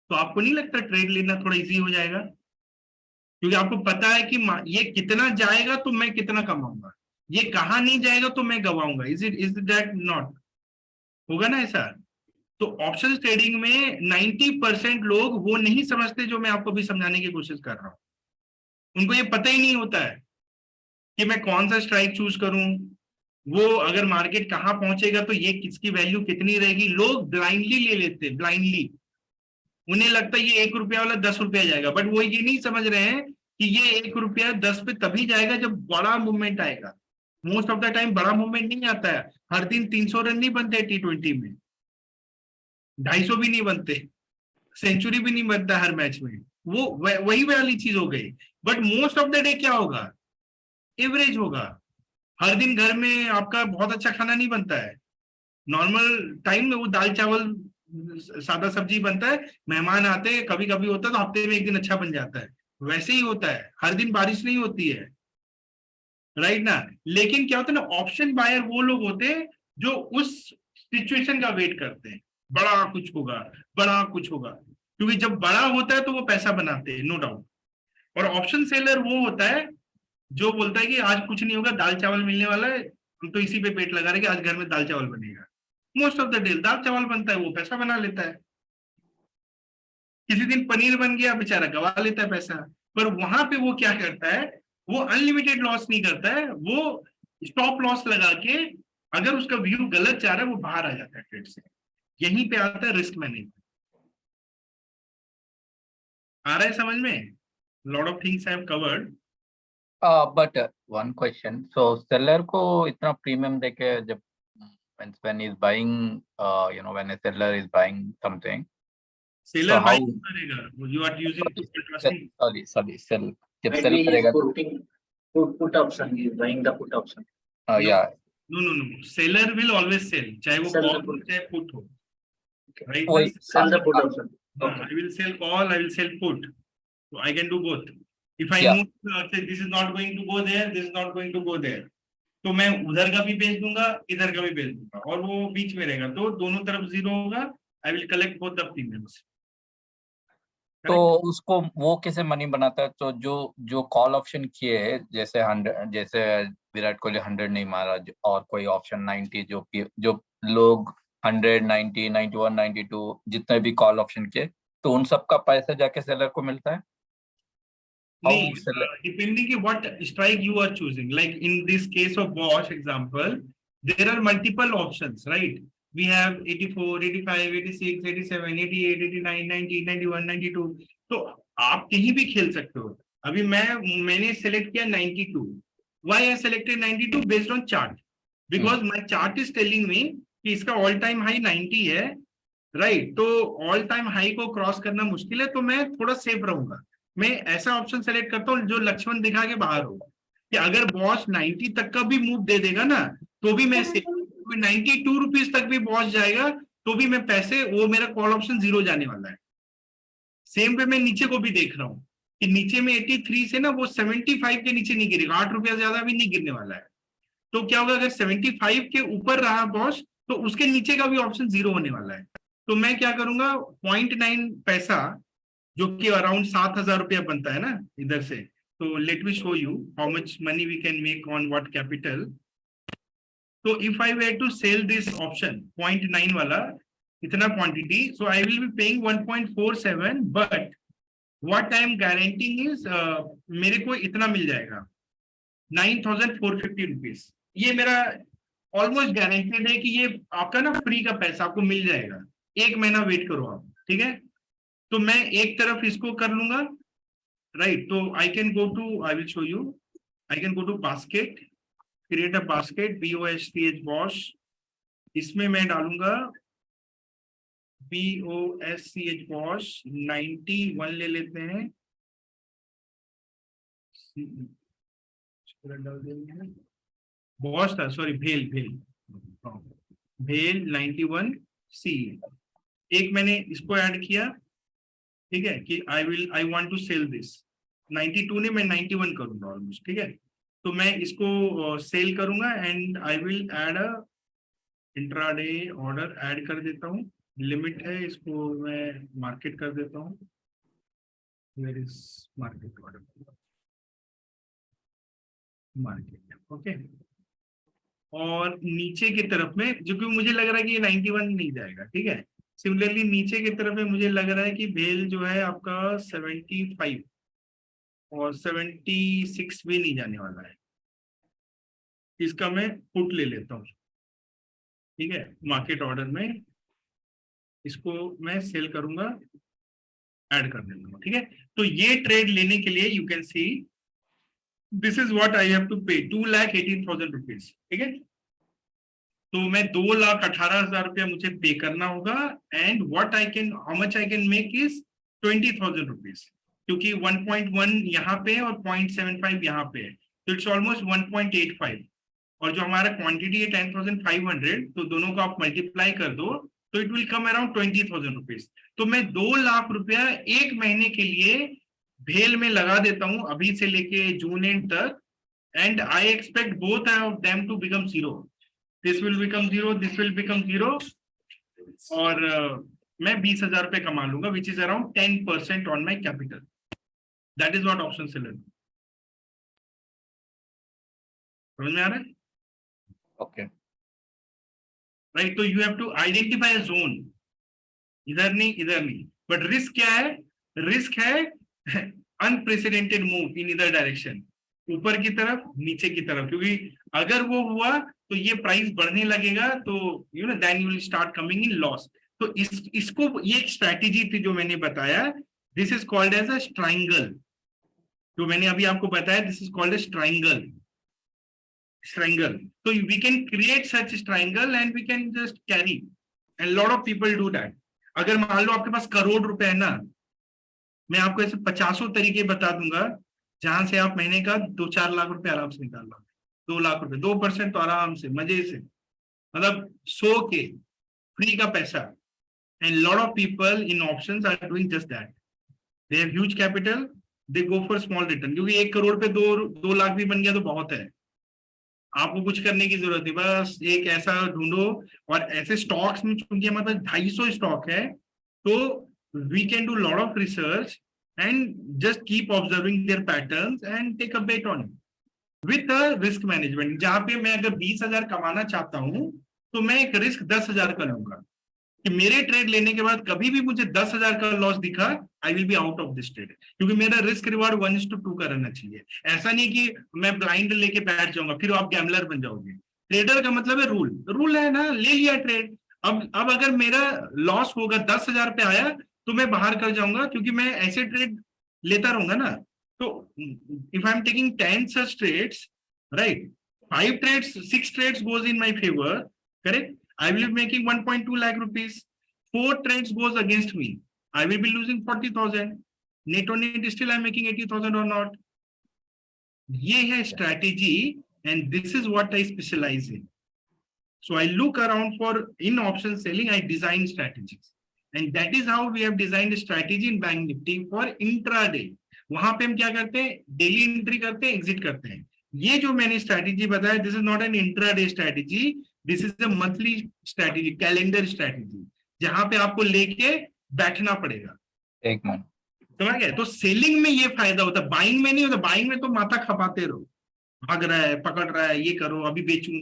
तो आपको नहीं लगता ट्रेड लेना थोड़ा इजी हो जाएगा, क्योंकि आपको पता है कि ये कितना जाएगा तो मैं कितना कमाऊंगा, ये कहाँ नहीं जाएगा तो मैं गवाऊंगा। Is that not? होगा ना ऐसा? तो ऑप्शन ट्रेडिंग में 90% लोग वो नहीं समझते जो मैं आपको भी समझाने की कोशिश कर रहा हूं। उनको ये पता ही नहीं होता है कि मैं कौन सा स्ट्राइक चूज करूं, वो अगर मार्केट कहाँ पहुंचेगा तो ये किसकी वैल्यू कितनी रहेगी। लोग ब्लाइंडली ले लेते, ब्लाइंडली उन्हें लगता है ये 1 रुपया वाला 10 रुपया जाएगा, बट वो ये नहीं समझ रहे हैं कि ये 1 रुपया 10 पे तभी जाएगा जब बड़ा मूवमेंट आएगा। मोस्ट ऑफ द टाइम बड़ा मूवमेंट नहीं आता है, हर दिन 300 रन नहीं बनते T20 में, 250 भी नहीं बनते, सेंचुरी भी नहीं बनता हर मैच में, वो वही वाली चीज हो गई। But most of the day क्या होगा, एवरेज होगा। हर दिन घर में आपका बहुत अच्छा खाना नहीं बनता है, नॉर्मल टाइम में वो दाल चावल सादा सब्जी बनता है, मेहमान आते हैं, कभी कभी होता है तो हफ्ते में 1 दिन अच्छा बन जाता है, वैसे ही होता है, हर दिन बारिश नहीं होती है, राइट ना। लेकिन क्या होता है ना, ऑप्शन बायर वो लोग होते हैं जो उस सिचुएशन का वेट करते हैं, बड़ा कुछ होगा, बड़ा कुछ होगा, क्योंकि जब बड़ा होता है तो वो पैसा बनाते हैं, नो डाउट। और ऑप्शन सेलर वो होता है जो बोलता है कि आज कुछ नहीं होगा, दाल चावल मिलने वाला है, हम तो इसी पे पेट लगा रहे कि आज घर में दाल चावल बनेगा। मोस्ट ऑफ द डे दाल चावल बनता है, वो पैसा बना लेता है। किसी दिन पनीर बन गया, बेचारा गवा लेता है पैसा। पर वहां पे वो क्या करता है, वो अनलिमिटेड लॉस नहीं करता है, वो स्टॉप लॉस लगा के अगर उसका व्यू गलत जा रहा है वो बाहर आ जाता है ट्रेड से। यहीं पे आता है रिस्क मैनेजमेंट। आ रहा है समझ में? Lot of things I have covered. But one question. So seller को इतना premium देके जब when he's buying, when a seller is buying something. Seller So how? Buy करेगा, you are using Sorry, sell. जब When sell he is करेगा, putting put option, he is buying the put option. yeah. No, seller will always sell, चाहे वो Sell the call हो put. चाहे put हो, Okay. Right. वही Sell the put option. Okay. I will sell call, I will sell put. So I can do both. If I Yeah. know say this is not going to go there, this is not going to go there, तो मैं उधर का भी बेच दूंगा, इधर का भी बेच दूंगा, और वो बीच में रहेगा, तो दोनों तरफ जीरो होगा। I will collect both the premiums. तो उसको वो कैसे मनी बनाता है? तो जो कॉल ऑप्शन किए है, जैसे 100, जैसे विराट कोहली 100 नहीं मारा, और कोई ऑप्शन 90 जो लोग 100, 90, 91, 92 जितने भी कॉल ऑप्शन किए, तो उन सब का पैसा जाके सेलर को मिलता है? नहीं, depending on what strike you are choosing. Like in this case of Bosch example, there are multiple options, right? We have 84, 85, 86, 87, 88, 89, 90, 91, 92. तो आप कहीं भी खेल सकते हो। अभी मैंने सेलेक्ट किया 92. Why I selected 92? Based on chart. Because my chart is telling me कि इसका ऑल टाइम हाई 90 है, राइट। तो ऑल टाइम हाई को क्रॉस करना मुश्किल है, तो मैं थोड़ा सेफ रहूंगा। मैं ऐसा ऑप्शन सेलेक्ट करता हूँ जो लक्ष्मण दिखा के बाहर हो, कि अगर बॉस 90 तक का भी मूव दे देगा ना, तो भी मैं 92 रुपीज तक भी बॉस जाएगा, तो भी मैं पैसे, वो मेरा कॉल ऑप्शन जीरो जाने वाला है। सेम पे मैं नीचे को भी देख रहा हूँ कि नीचे में 83 से ना वो 75 के नीचे नहीं गिरेगा, 8 रुपया ज्यादा भी नहीं गिरने वाला है। तो क्या होगा, अगर 75 के ऊपर रहा बॉस, तो उसके नीचे का भी ऑप्शन जीरो होने वाला है। तो मैं क्या करूंगा, 0.9 पैसा, जो कि अराउंड 7,000 रुपया बनता है ना इधर से। तो let me show you how much money we can make on what capital. तो if I were to sell this option 0.9 वाला, इतना quantity, so I will be paying 1.47, but what I am guaranteeing is मेरे को इतना मिल जाएगा 9,450 rupees. ये मेरा almost guaranteed है कि ये आपका ना फ्री का पैसा आपको मिल जाएगा। एक महीना वेट करो आप, ठीक है। तो मैं एक तरफ इसको कर लूंगा, राइट। तो I can go to, I will show you, I can go to basket, create a basket, BOSCH Bosch. इसमें मैं डालूंगा BOSCH बॉश 91 ले लेते हैं, डाल देंगे बॉश था, सॉरी भेल 91C। एक मैंने इसको ऐड किया, ठीक है, कि I want to sell this 92 ने मैं 91 करूंगा ऑलमोस्ट, ठीक है। तो मैं इसको सेल करूंगा and I will add a intraday order, add कर देता हूँ। लिमिट है, इसको मैं मार्केट कर देता हूँ। Where is market order, market, okay. और नीचे की तरफ में, जो कि मुझे लग रहा है कि ये 91 नहीं जाएगा, ठीक है। सिमिलरली नीचे की तरफ में मुझे लग रहा है कि भेल जो है आपका 75 और 76 भी नहीं जाने वाला है। इसका मैं पुट ले लेता हूँ, ठीक है, मार्केट ऑर्डर में इसको मैं सेल करूंगा, ऐड कर देता हूँ, ठीक है। तो ये ट्रेड लेने के लिए you can see this is what I have to pay, 2,18,000 rupees, ठीक है। तो मैं 2,18,000 रुपया मुझे पे करना होगा, and what I can, how much I can make is 20,000 rupees, क्योंकि 1.1 यहाँ पे और 0.75 यहाँ पे है, तो इट्स ऑलमोस्ट 1.85। और जो हमारा क्वांटिटी है 10,500, तो दोनों को आप मल्टीप्लाई कर दो तो it will come around 20,000 rupees. तो मैं 2 लाख रुपया एक महीने के लिए भेल में लगा देता हूं अभी से लेके जून एंड तक, and I expect both of them to become zero. This will become zero, this will become zero, और मैं 20,000 रुपए कमा लूंगा, which is around 10% on my capital. That is what option seller. समझ में आ रहा है? ओके. राइट. तो you have to identify a zone. इधर नहीं, इधर नहीं. बट रिस्क क्या है? रिस्क है अनप्रेसिडेंटेड मूव इन इधर डायरेक्शन, ऊपर की तरफ नीचे की तरफ, क्योंकि अगर वो हुआ तो ये प्राइस बढ़ने लगेगा, तो you know then you will start coming in loss. तो इसको, ये एक स्ट्रैटेजी थी जो मैंने बताया. This is called as a triangle. जो मैंने अभी आपको बताया, this is called as triangle. So we can create such triangle and we can just carry, and lot of people do that. अगर मान लो आपके पास करोड़ रुपए है ना, मैं आपको ऐसे 50 तरीके बता दूंगा जहां से आप महीने का 2-4 लाख रुपए आराम से निकाल लो. 2 लाख रुपए, 2% तो आराम से, मजे से, मतलब 100 के फ्री का पैसा. And lot of people in options are doing just that. They have huge capital, they go for small return, क्योंकि 1 करोड़ पे 2 लाख भी बन गया तो बहुत है. आपको कुछ करने की जरूरत नहीं, बस एक ऐसा ढूंढो. और ऐसे स्टॉक्स में चूंकि हमारे पास 250 स्टॉक है, तो we can do lot of research and just keep observing their patterns and take a bet on with risk management. जहां पे मैं अगर 20,000 कमाना चाहता हूं, तो मैं एक रिस्क 10,000 का लूंगा कि मेरे ट्रेड लेने के बाद कभी भी मुझे 10,000 का लॉस दिखा, आई will be out of this trade, क्योंकि मेरा रिस्क रिवार्ड 1:2 का रहना चाहिए. ऐसा नहीं कि मैं ब्लाइंड लेके बैठ जाऊंगा, फिर आप गैम्बलर बन जाओगे. ट्रेडर का मतलब है रूल. रूल है ना, ले लिया ट्रेड. अब अगर मेरा लॉस होगा, 10,000 पे आया, तो मैं बाहर कर जाऊंगा, क्योंकि मैं ऐसे ट्रेड लेता रहूंगा ना. तो if I am taking 10 such trades, right, 5 trades, 6 trades goes in my favor, correct? I will be making 1.2 lakh rupees. 4 trades goes against me, I will be losing 40,000. Net on net still I am making 80,000 or not. ये है strategy, and this is what I specialize in. So I look around for, in option selling I design strategies, and that is how we have designed a strategy in Bank Nifty for intraday. वहां पे हम क्या करते हैं? Daily entry करते हैं, exit करते हैं. ये जो मैंने स्ट्रैटेजी बताया, this is not an intraday strategy, this is a monthly strategy, calendar strategy, जहां पे आपको लेके बैठना पड़ेगा. एक मिनट. समझ गए? तो सेलिंग में ये फायदा होता है, बाइंग में नहीं होता. बाइंग में तो माथा खपाते रहो, भाग रहा है, पकड़ रहा है, ये करो, अभी बेचूं,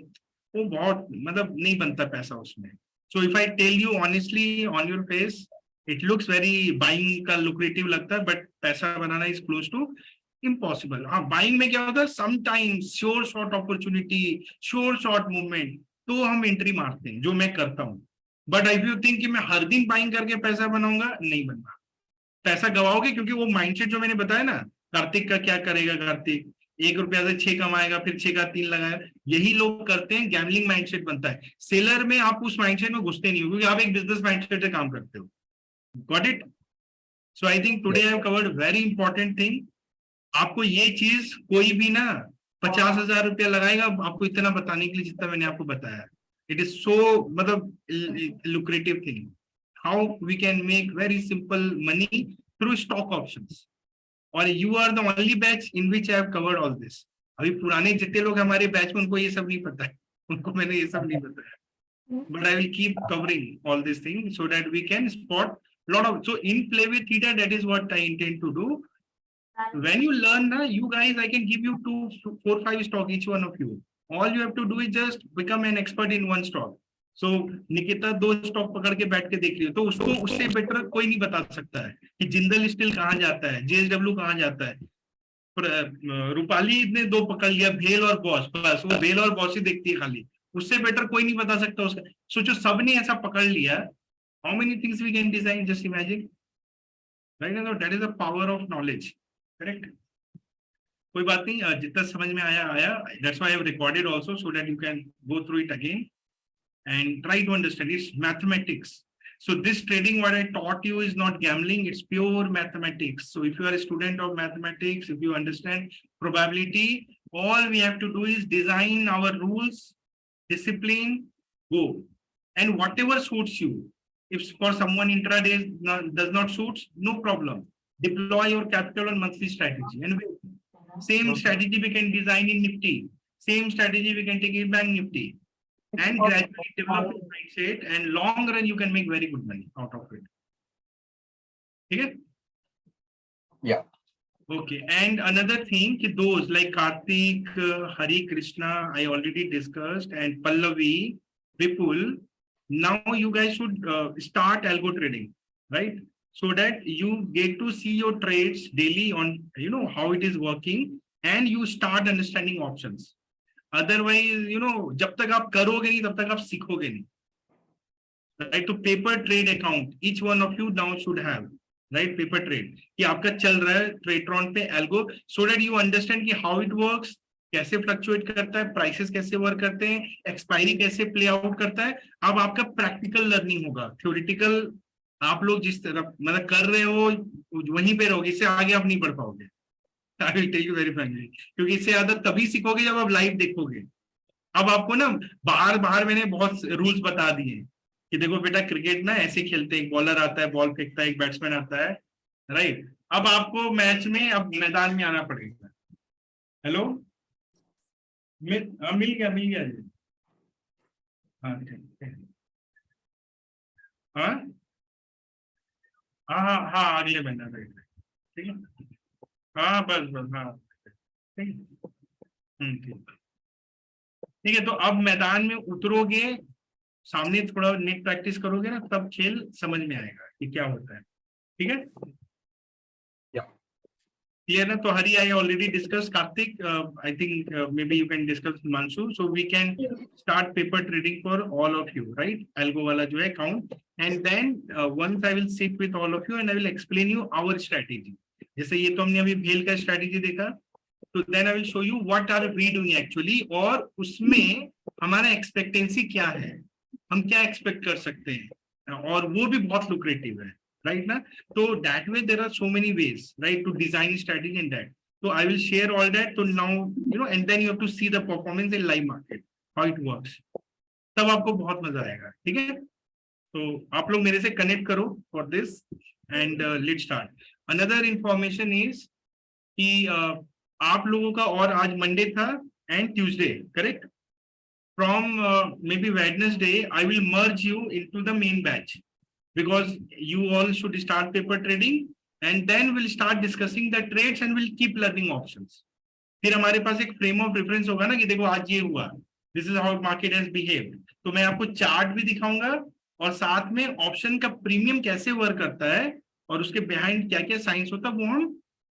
वो बहुत, मतलब नहीं बनता पैसा उसमें. So if I tell you honestly on your face, it looks very, buying का लुक्रेटिव लगता है, बट पैसा बनाना इज क्लोज टू इम्पॉसिबल. हाँ, बाइंग में क्या होता है, sometimes sure short opportunity, sure short movement, तो हम एंट्री मारते हैं, जो मैं करता हूँ. बट इफ यू थिंक कि मैं हर दिन बाइंग करके पैसा बनाऊंगा, नहीं बनना. पैसा गवाओगे, क्योंकि वो माइंडसेट जो मैंने बताया ना, कार्तिक का क्या करेगा, कार्तिक 1 रुपया से 6 कमाएगा, फिर 6 का 3 लगाएगा, यही लोग करते हैं. गैम्बलिंग माइंडसेट बनता है. सेलर में आप उस माइंडसेट में घुसते नहीं हो, क्योंकि आप एक बिजनेस माइंडसेट से काम करते हो. Got it? So I think today I have covered very important thing. आपको ये चीज कोई भी ना 50,000 रुपया लगाएगा आपको इतना बताने के लिए, जितना मैंने आपको बताया. इट इज सो, मतलब lucrative thing. How we can make very simple money through stock options. और you are the only batch in which I have covered all this. अभी पुराने जितने लोग हमारे बैच में, उनको ये सब नहीं पता है, उनको मैंने ये सब नहीं बताया. But I will keep covering all these things so that we can spot lot of. So in play with theta, that is what I intend to do. When you learn, you guys, I can give you 2, 4, 5 stock, each one of you. All you have to do is just become an expert in one stock. So Nikita 2 stock पकड़ के बैठ के देख लियो, तो उसको उससे better कोई नहीं बता सकता है कि जिंदल स्टील कहाँ जाता है, JSW कहाँ जाता है. रूपाली ने 2 पकड़ लिया, भेल और बॉस, बस वो भेल और बॉस ही देखती है खाली, उससे बेटर कोई नहीं बता सकता उसका. सोचो सबने ऐसा पकड़ लिया, how many things we can design, just imagine, right? No, that is the power of knowledge. Correct? कोई बात नहीं, जितना समझ में आया. That's why I have recorded also, so that you can go through it again and try to understand. It's mathematics. So this trading, what I taught you, is not gambling, it's pure mathematics. So if you are a student of mathematics, if you understand probability, all we have to do is design our rules, discipline, go. And whatever suits you. If for someone intraday does not suit, no problem. deploy your capital on monthly strategy, and same strategy we can design in Nifty, same strategy we can take in Bank Nifty, and gradually develop your mindset, and long run you can make very good money out of it. Okay? Yeah. Okay, and another thing, ki those like Karthik, Hari Krishna, I already discussed, and Pallavi, Vipul, now you guys should start algo trading, right? So that you get to see your trades daily on, you know, how it is working, and you start understanding options. Otherwise, you know, जब तक आप करोगे नहीं, तब तक आप सीखोगे नहीं. Right? To paper trade account, each one of you now should have. Right paper trade कि आपका चल रहा है ट्रेडट्रॉन पे algo, so that you understand कि हाउ इट वर्क्स, कैसे फ्लक्चुएट करता है, प्राइसेस कैसे वर्क करते हैं, एक्सपायरी कैसे प्ले आउट करता है. अब आपका प्रैक्टिकल लर्निंग होगा. थ्योरेटिकल आप लोग जिस तरह मतलब कर रहे हो वहीं पे रहोगे, इससे आगे आप नहीं बढ़ पाओगे. I will tell you very frankly, क्योंकि इससे ज्यादा तभी सीखोगे जब आप लाइव देखोगे. अब आपको ना बाहर मैंने बहुत रूल्स बता दिए कि देखो बेटा क्रिकेट ना ऐसे खेलते हैं, एक बॉलर आता है, बॉल फेंकता है, एक बैट्समैन आता है, राइट. अब आपको मैच में अब मैदान में आना पड़ेगा. हेलो, मिल गया जी. हाँ हाँ हाँ अगले महीना ठीक है. हाँ बस हाँ ठीक है. तो अब मैदान में उतरोगे, सामने थोड़ा नेट प्रैक्टिस करोगे ना, तब खेल समझ में आएगा कि क्या होता है. ठीक है, क्लियर ना. तो Hari I already discuss, Kartik I think may be you can discuss Himanshu, so we can start paper trading for all of you, right. Algo वाला जो है account, and then once I will sit with all of you and I will explain you our strategy. जैसे ये तो हमने अभी भेल का स्ट्रेटेजी देखा, तो then I will show you what are we doing actually, और उसमें हमारा एक्सपेक्टेंसी क्या है, हम क्या एक्सपेक्ट कर सकते हैं, और वो भी बहुत लुक्रेटिव है, राइट ना. तो that way there are so many ways, right, to design strategy in that. तो I will share all that. तो now you know, and then you have to see the performance in live market, how it works. तब आपको बहुत मजा आएगा. ठीक है, तो आप लोग मेरे से कनेक्ट करो for this, and let's start. Another information is कि आप लोगों का, और आज मंडे था and Tuesday, correct. From maybe Wednesday, I will merge you into the main batch, because you all should start paper trading, and then we'll start discussing the trades and we'll keep learning options. फिर हमारे पास एक frame of reference होगा ना कि देखो आज ये हुआ, this is how market has behaved. तो मैं आपको चार्ट भी दिखाऊंगा, और साथ में ऑप्शन का प्रीमियम कैसे वर्क करता है और उसके बिहाइंड क्या क्या साइंस होता है, वो हम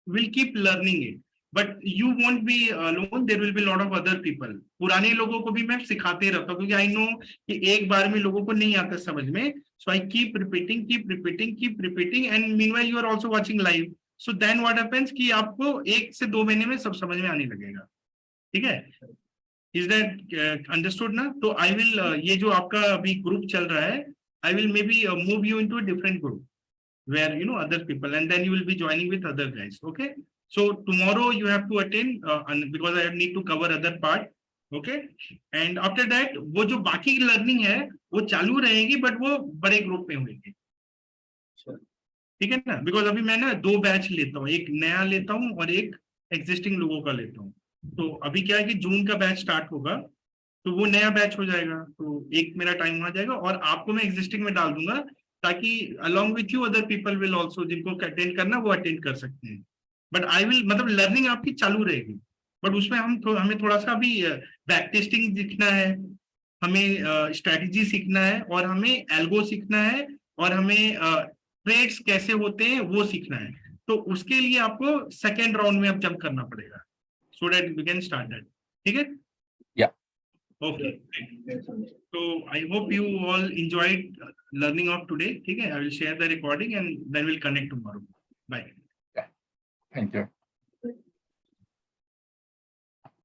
will keep learning it. But you won't be alone, there will be lot of other people. पुराने लोगों को भी मैं सिखाते रहता हूँ, क्योंकि आई नो कि एक बार में लोगों को नहीं आता समझ में. So I keep repeating and meanwhile you are also watching live. So then what happens कि आपको 1 से 2 महीने में सब समझ में आने लगेगा. ठीक है, इज दैट अंडरस्टूड ना. तो आई विल ये जो आपका अभी ग्रुप चल रहा है, I will may be move you into a different group where you know other people, and then you will be joining with other guys. Okay, so tomorrow you have to attend because I need to cover other part. Okay, and after that वो जो बाकी learning है वो चालू रहेगी, but वो बड़े group में होगी. ठीक है ना, बिकॉज अभी मैं ना 2 बैच लेता हूँ, एक नया लेता हूँ और एक एग्जिस्टिंग लोगों का लेता हूँ. तो अभी क्या है कि जून का बैच स्टार्ट होगा, तो वो नया बैच हो जाएगा, तो एक मेरा टाइम वहां जाएगा, और आपको मैं एग्जिस्टिंग में डाल दूंगा, ताकि along with you other people will also, जिनको अटेंड करना वो अटेंड कर सकते हैं. बट आई विल, मतलब लर्निंग आपकी चालू रहेगी, बट उसमें हमें थोड़ा सा अभी बैक टेस्टिंग सीखना है, हमें स्ट्रैटेजी सीखना है, और हमें एल्गो सीखना है, और हमें ट्रेड्स कैसे होते हैं वो सीखना है. तो उसके लिए आपको सेकेंड राउंड में अब जंप करना पड़ेगा, so that we can start that. ठीक है, okay. So I hope you all enjoyed learning of today. ठीक है, I will share the recording and then we'll connect tomorrow. Bye. Thank you.